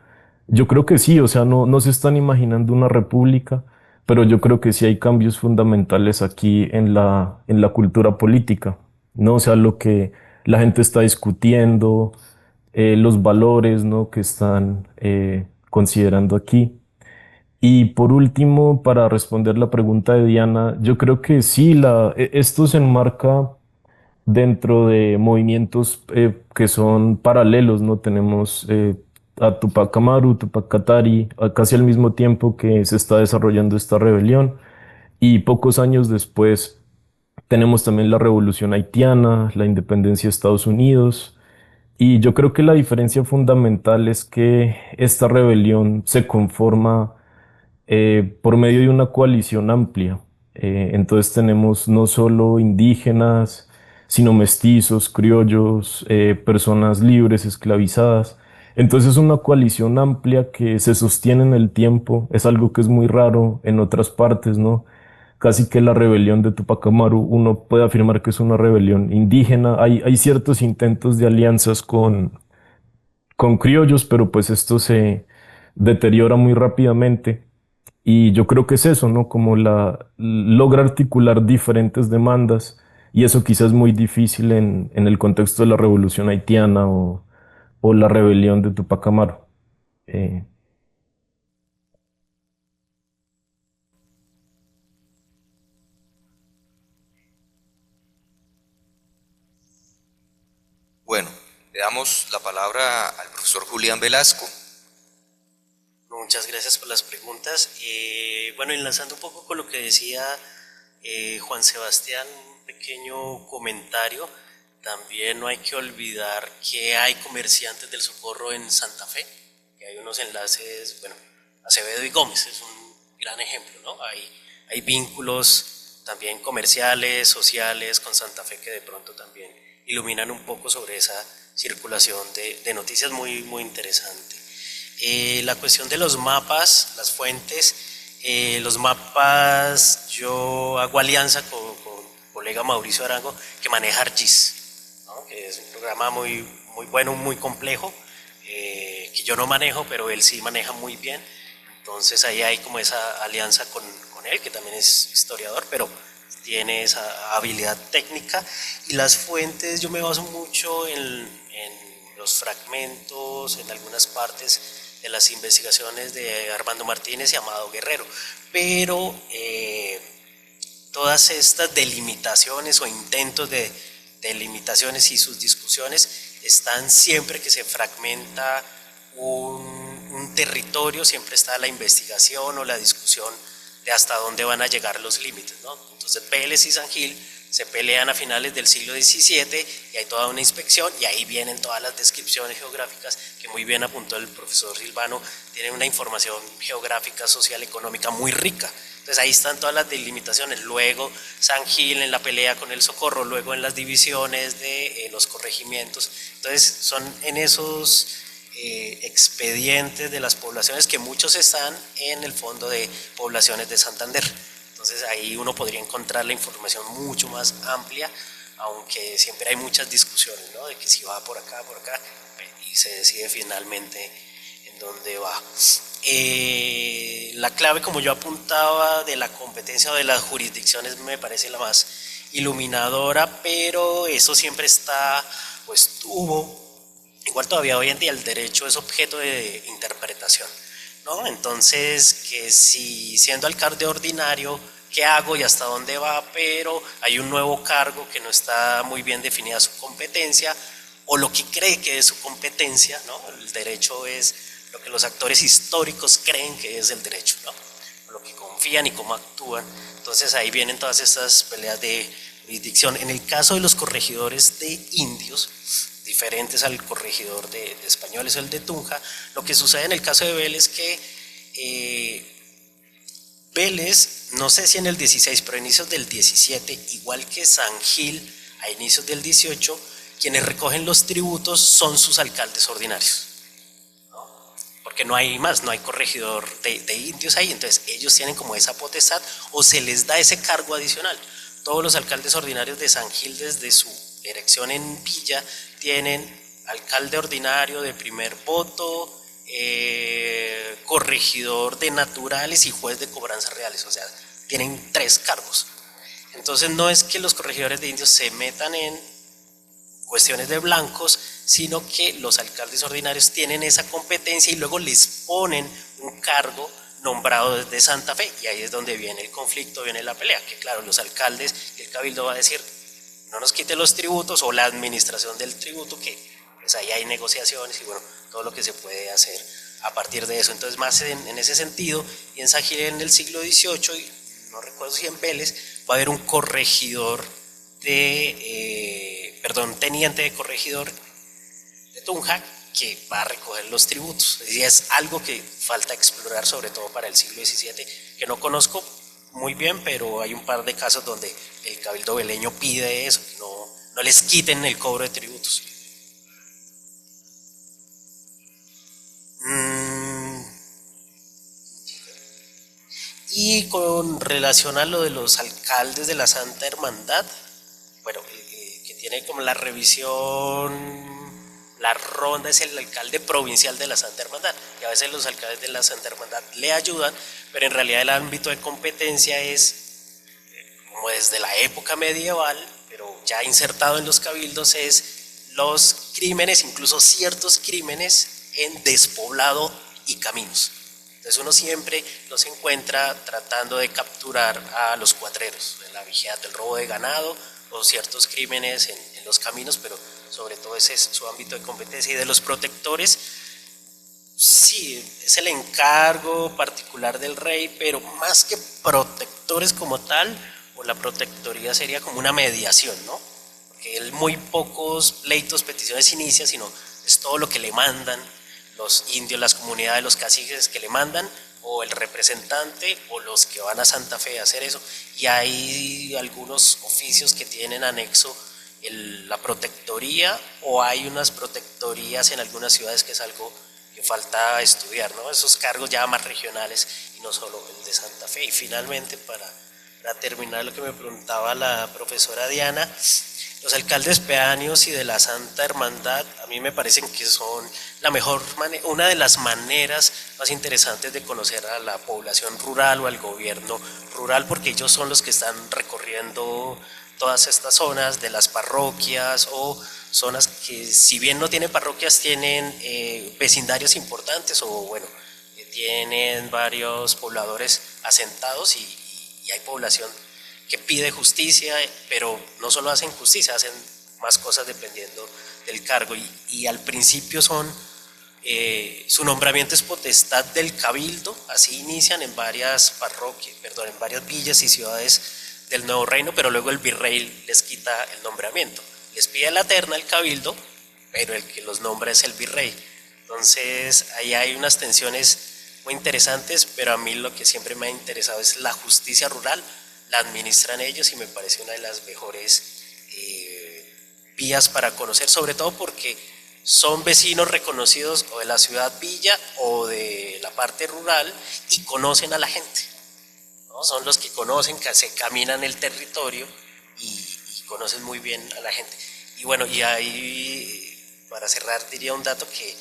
yo creo que sí, o sea, no se están imaginando una república, pero yo creo que sí hay cambios fundamentales aquí en la cultura política, ¿no? O sea, lo que la gente está discutiendo, los valores, ¿no? Que están considerando aquí. Y por último, para responder la pregunta de Diana, yo creo que sí, esto se enmarca dentro de movimientos que son paralelos, ¿no? Tenemos a Tupac Amaru, Tupac Katari, casi al mismo tiempo que se está desarrollando esta rebelión. Y pocos años después tenemos también la revolución haitiana, la independencia de Estados Unidos. Y yo creo que la diferencia fundamental es que esta rebelión se conforma por medio de una coalición amplia. Entonces tenemos no solo indígenas, sino mestizos, criollos, personas libres, esclavizadas. Entonces es una coalición amplia que se sostiene en el tiempo, es algo que es muy raro en otras partes, ¿no? Casi que la rebelión de Tupac Amaru, uno puede afirmar que es una rebelión indígena. Hay ciertos intentos de alianzas con criollos, pero pues esto se deteriora muy rápidamente. Y yo creo que es eso, ¿no? Como logra articular diferentes demandas, y eso quizás es muy difícil en el contexto de la revolución haitiana o la rebelión de Tupac Amaru. Eh, Bueno, le damos la palabra al profesor Julián Velasco. Muchas gracias por las preguntas. Bueno, enlazando un poco con lo que decía Juan Sebastián, un pequeño comentario. También no hay que olvidar que hay comerciantes del socorro en Santa Fe, que hay unos enlaces, bueno, Acevedo y Gómez es un gran ejemplo, ¿no? Hay vínculos también comerciales, sociales con Santa Fe que de pronto también iluminan un poco sobre esa circulación de noticias muy, muy interesante. La cuestión de los mapas, las fuentes, los mapas, yo hago alianza con colega Mauricio Arango que maneja ArcGIS, ¿no? Que es un programa muy, muy bueno, muy complejo, que yo no manejo, pero él sí maneja muy bien. Entonces ahí hay como esa alianza con él, que también es historiador, pero tiene esa habilidad técnica. Y las fuentes, yo me baso mucho en los fragmentos, en algunas partes de las investigaciones de Armando Martínez y Amado Guerrero, pero todas estas delimitaciones o intentos de delimitaciones y sus discusiones están siempre que se fragmenta un territorio, siempre está la investigación o la discusión de hasta dónde van a llegar los límites, ¿no? Entonces Vélez y San Gil se pelean a finales del siglo XVII y hay toda una inspección y ahí vienen todas las descripciones geográficas que muy bien apuntó el profesor Silvano, tiene una información geográfica, social, económica muy rica. Entonces ahí están todas las delimitaciones. Luego San Gil en la pelea con el Socorro, luego en las divisiones de los corregimientos. Entonces son en esos expedientes de las poblaciones que muchos están en el fondo de poblaciones de Santander. Entonces ahí uno podría encontrar la información mucho más amplia, aunque siempre hay muchas discusiones, ¿no? De que si va por acá, y se decide finalmente en dónde va. La clave, como yo apuntaba, de la competencia o de las jurisdicciones me parece la más iluminadora, pero eso siempre está, o estuvo, igual todavía hoy en día el derecho es objeto de interpretación, ¿no? Entonces, que si siendo alcalde ordinario, ¿qué hago y hasta dónde va? Pero hay un nuevo cargo que no está muy bien definida su competencia, o lo que cree que es su competencia, ¿no? El derecho es lo que los actores históricos creen que es el derecho, ¿no? Lo que confían y cómo actúan. Entonces ahí vienen todas estas peleas de jurisdicción. En el caso de los corregidores de indios, diferentes al corregidor de españoles o el de Tunja, lo que sucede en el caso de Vélez es que Vélez, no sé si en el 16, pero a inicios del 17, igual que San Gil a inicios del 18, quienes recogen los tributos son sus alcaldes ordinarios, ¿no? Porque no hay más, no hay corregidor de indios ahí, entonces ellos tienen como esa potestad o se les da ese cargo adicional. Todos los alcaldes ordinarios de San Gil desde su elección en Villa tienen alcalde ordinario de primer voto, corregidor de naturales y juez de cobranzas reales, o sea, tienen 3 cargos. Entonces no es que los corregidores de indios se metan en cuestiones de blancos, sino que los alcaldes ordinarios tienen esa competencia y luego les ponen un cargo nombrado desde Santa Fe, y ahí es donde viene el conflicto, viene la pelea, que claro, los alcaldes y el cabildo va a decir, no nos quite los tributos, o la administración del tributo, que pues ahí hay negociaciones y bueno, todo lo que se puede hacer a partir de eso. Entonces más en ese sentido, y en San Gil en el siglo XVIII, y no recuerdo si en Vélez, va a haber un corregidor teniente de corregidor de Tunja, que va a recoger los tributos. Y es algo que falta explorar, sobre todo para el siglo XVII, que no conozco muy bien, pero hay un par de casos donde el cabildo veleño pide eso, que no les quiten el cobro de tributos. Y con relación a lo de los alcaldes de la Santa Hermandad, bueno, que tiene como la revisión, la ronda es el alcalde provincial de la Santa Hermandad, y a veces los alcaldes de la Santa Hermandad le ayudan, pero en realidad el ámbito de competencia es, como desde la época medieval, pero ya insertado en los cabildos, es los crímenes, incluso ciertos crímenes en despoblado y caminos. Entonces uno siempre los encuentra tratando de capturar a los cuatreros, en la vigía del robo de ganado o ciertos crímenes en los caminos, pero sobre todo ese es su ámbito de competencia. Y de los protectores, sí, es el encargo particular del rey, pero más que protectores como tal, o la protectoría sería como una mediación, ¿no? Porque él muy pocos pleitos, peticiones inicia, sino es todo lo que le mandan los indios, las comunidades, los caciques que le mandan, o el representante, o los que van a Santa Fe a hacer eso. Y hay algunos oficios que tienen anexo la protectoría, o hay unas protectorías en algunas ciudades que es algo que falta estudiar, ¿no? Esos cargos ya más regionales y no solo el de Santa Fe. Y finalmente, para terminar lo que me preguntaba la profesora Diana, los alcaldes pedáneos y de la Santa Hermandad a mí me parecen que son la mejor una de las maneras más interesantes de conocer a la población rural o al gobierno rural, porque ellos son los que están recorriendo todas estas zonas de las parroquias o zonas que, si bien no tienen parroquias, tienen vecindarios importantes, o bueno, tienen varios pobladores asentados, y hay población que pide justicia, pero no solo hacen justicia, hacen más cosas dependiendo del cargo. Y al principio su nombramiento es potestad del cabildo, así inician en varias parroquias, en varias villas y ciudades del Nuevo Reino, pero luego el virrey les quita el nombramiento. Les pide la terna al cabildo, pero el que los nombra es el virrey. Entonces ahí hay unas tensiones muy interesantes, pero a mí lo que siempre me ha interesado es la justicia rural. La administran ellos y me parece una de las mejores vías para conocer, sobre todo porque son vecinos reconocidos o de la ciudad villa o de la parte rural y conocen a la gente, ¿no? Son los que conocen, que se caminan el territorio y conocen muy bien a la gente. Y bueno, y ahí para cerrar diría un dato que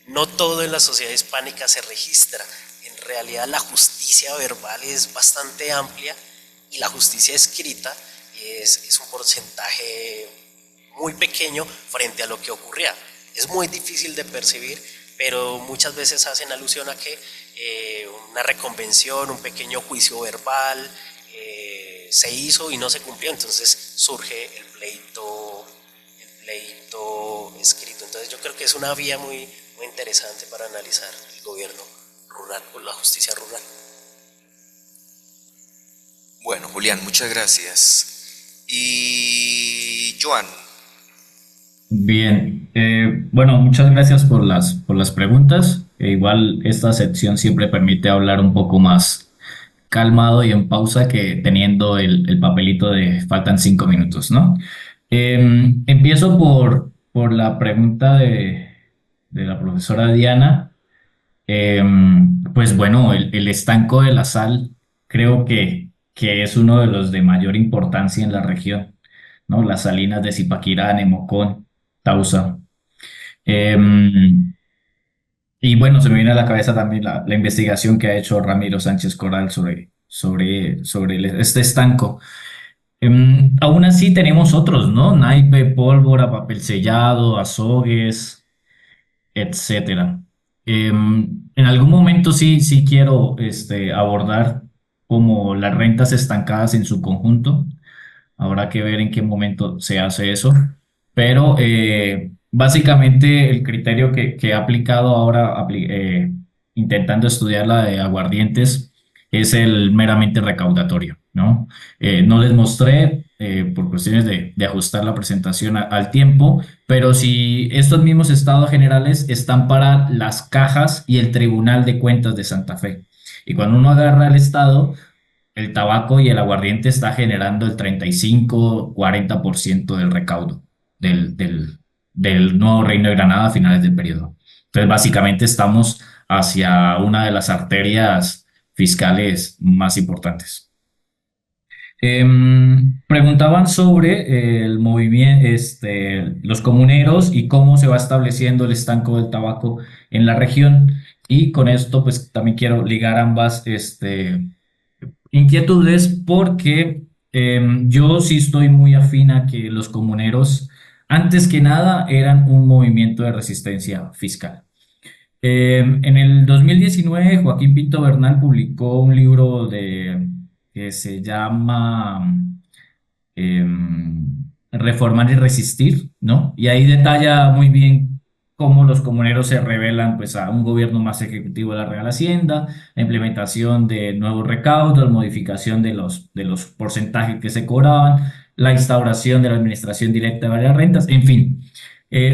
no todo en la sociedad hispánica se registra. En realidad la justicia verbal es bastante amplia, y la justicia escrita es un porcentaje muy pequeño frente a lo que ocurría. Es muy difícil de percibir, pero muchas veces hacen alusión a que una reconvención, un pequeño juicio verbal se hizo y no se cumplió, entonces surge el pleito escrito. Entonces yo creo que es una vía muy, muy interesante para analizar el gobierno rural o la justicia rural. Bueno, Julián, muchas gracias. Y Joan. Bien, bueno, muchas gracias por las preguntas. Igual esta sección siempre permite hablar un poco más calmado y en pausa que teniendo el papelito de faltan 5 minutos, ¿no? Empiezo por la pregunta de la profesora Diana. Pues bueno, el estanco de la sal creo que es uno de los de mayor importancia en la región, ¿no? Las salinas de Zipaquirá, Nemocón, Tausa. Y bueno, se me viene a la cabeza también la investigación que ha hecho Ramiro Sánchez Coral sobre este estanco. Aún así tenemos otros, ¿no? Naipe, pólvora, papel sellado, azogues, etcétera. En algún momento sí quiero abordar como las rentas estancadas en su conjunto. Habrá que ver en qué momento se hace eso. Pero básicamente el criterio que he aplicado ahora, intentando estudiar la de aguardientes, es el meramente recaudatorio, ¿no? No les mostré por cuestiones de ajustar la presentación al tiempo, pero si estos mismos estados generales están para las cajas y el Tribunal de Cuentas de Santa Fe. Y cuando uno agarra el estado, el tabaco y el aguardiente está generando el 35-40% del recaudo del Nuevo Reino de Granada a finales del periodo. Entonces, básicamente estamos hacia una de las arterias fiscales más importantes. Preguntaban sobre el movimiento, los comuneros y cómo se va estableciendo el estanco del tabaco en la región. Y con esto, pues también quiero ligar ambas inquietudes porque yo sí estoy muy afín a que los comuneros, antes que nada, eran un movimiento de resistencia fiscal. En el 2019, Joaquín Pinto Bernal publicó un libro que se llama Reformar y Resistir, ¿no? Y ahí detalla muy bien cómo los comuneros se rebelan pues, a un gobierno más ejecutivo de la Real Hacienda, la implementación de nuevos recaudos, la modificación de los porcentajes que se cobraban, la instauración de la administración directa de varias rentas, en fin.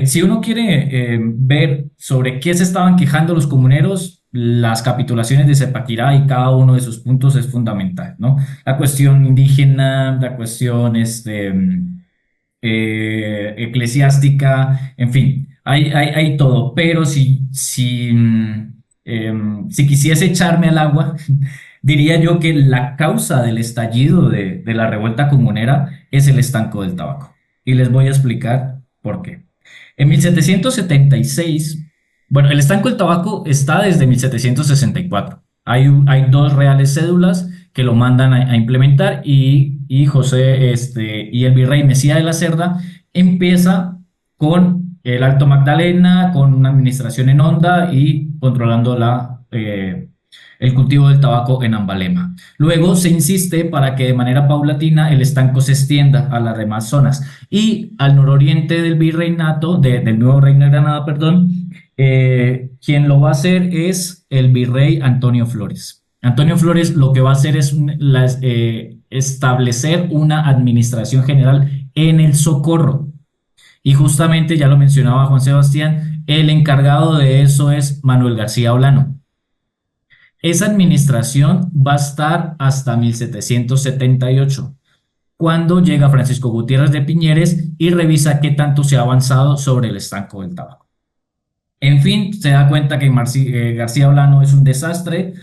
Si uno quiere ver sobre qué se estaban quejando los comuneros, las capitulaciones de Zipaquirá y cada uno de sus puntos es fundamental, ¿no? La cuestión indígena, la cuestión eclesiástica, en fin, hay todo, pero si quisiese echarme al agua, diría yo que la causa del estallido de la revuelta comunera es el estanco del tabaco. Y les voy a explicar por qué. En 1776, bueno, el estanco del tabaco está desde 1764. Hay 2 reales cédulas que lo mandan a implementar y José y el virrey Mesía de la Cerda empieza con el Alto Magdalena, con una administración en Honda y controlando el cultivo del tabaco en Ambalema. Luego se insiste para que de manera paulatina el estanco se extienda a las demás zonas. Y al nororiente del virreinato, del nuevo reino de Granada, perdón, quien lo va a hacer es el virrey Antonio Flores. Antonio Flores lo que va a hacer es establecer una administración general en el Socorro. Y justamente, ya lo mencionaba Juan Sebastián, el encargado de eso es Manuel García Olano. Esa administración va a estar hasta 1778, cuando llega Francisco Gutiérrez de Piñeres y revisa qué tanto se ha avanzado sobre el estanco del tabaco. En fin, se da cuenta que García Olano es un desastre,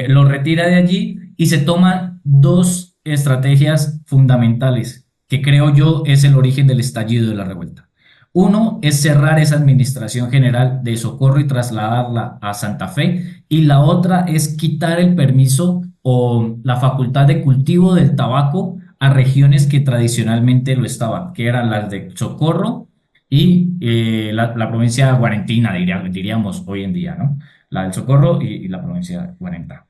lo retira de allí y se toman 2 estrategias fundamentales, que creo yo es el origen del estallido de la revuelta. Uno es cerrar esa administración general de Socorro y trasladarla a Santa Fe, y la otra es quitar el permiso o la facultad de cultivo del tabaco a regiones que tradicionalmente lo estaban, que eran las de Socorro y la provincia guarentina, diríamos hoy en día, ¿no? La del Socorro y la provincia guarentá.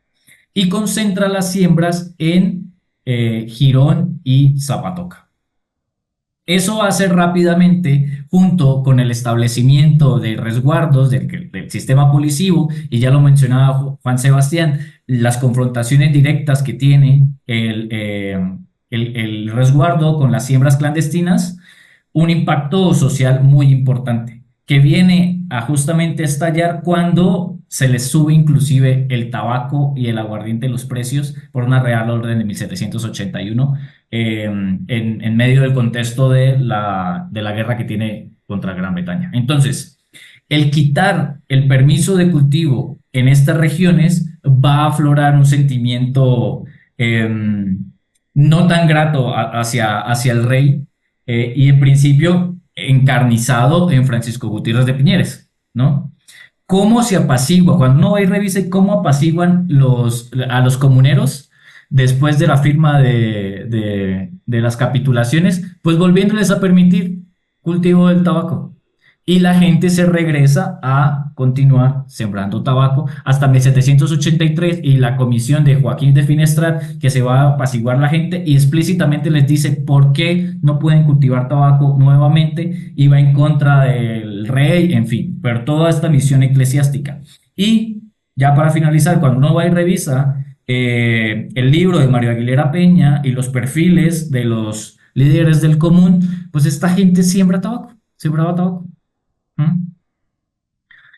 Y concentra las siembras en Girón y Zapatoca. Eso va a ser rápidamente, junto con el establecimiento de resguardos del sistema policivo, y ya lo mencionaba Juan Sebastián, las confrontaciones directas que tiene el resguardo con las siembras clandestinas, un impacto social muy importante, que viene a justamente estallar cuando se les sube inclusive el tabaco y el aguardiente los precios por una Real Orden de 1781, en medio del contexto de la guerra que tiene contra Gran Bretaña. Entonces, el quitar el permiso de cultivo en estas regiones va a aflorar un sentimiento no tan grato hacia el rey, y en principio encarnizado en Francisco Gutiérrez de Piñeres, ¿no? ¿Cómo se apacigua? Cuando uno va y revisa cómo apaciguan a los comuneros después de la firma de las capitulaciones, pues volviéndoles a permitir cultivo del tabaco. Y la gente se regresa a continuar sembrando tabaco hasta 1783, y la comisión de Joaquín de Finestrat, que se va a apaciguar la gente y explícitamente les dice por qué no pueden cultivar tabaco nuevamente, y va en contra del rey, en fin, pero toda esta misión eclesiástica. Y ya para finalizar, cuando uno va y revisa el libro de Mario Aguilera Peña y los perfiles de los líderes del común, pues esta gente sembraba tabaco.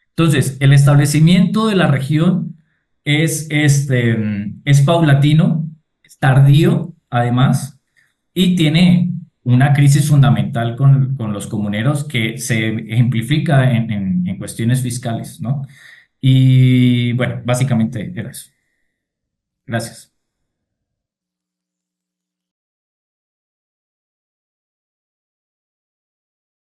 Entonces, el establecimiento de la región es paulatino, es tardío, además, y tiene una crisis fundamental con los comuneros que se ejemplifica en cuestiones fiscales, ¿no? Y bueno, básicamente era eso. Gracias.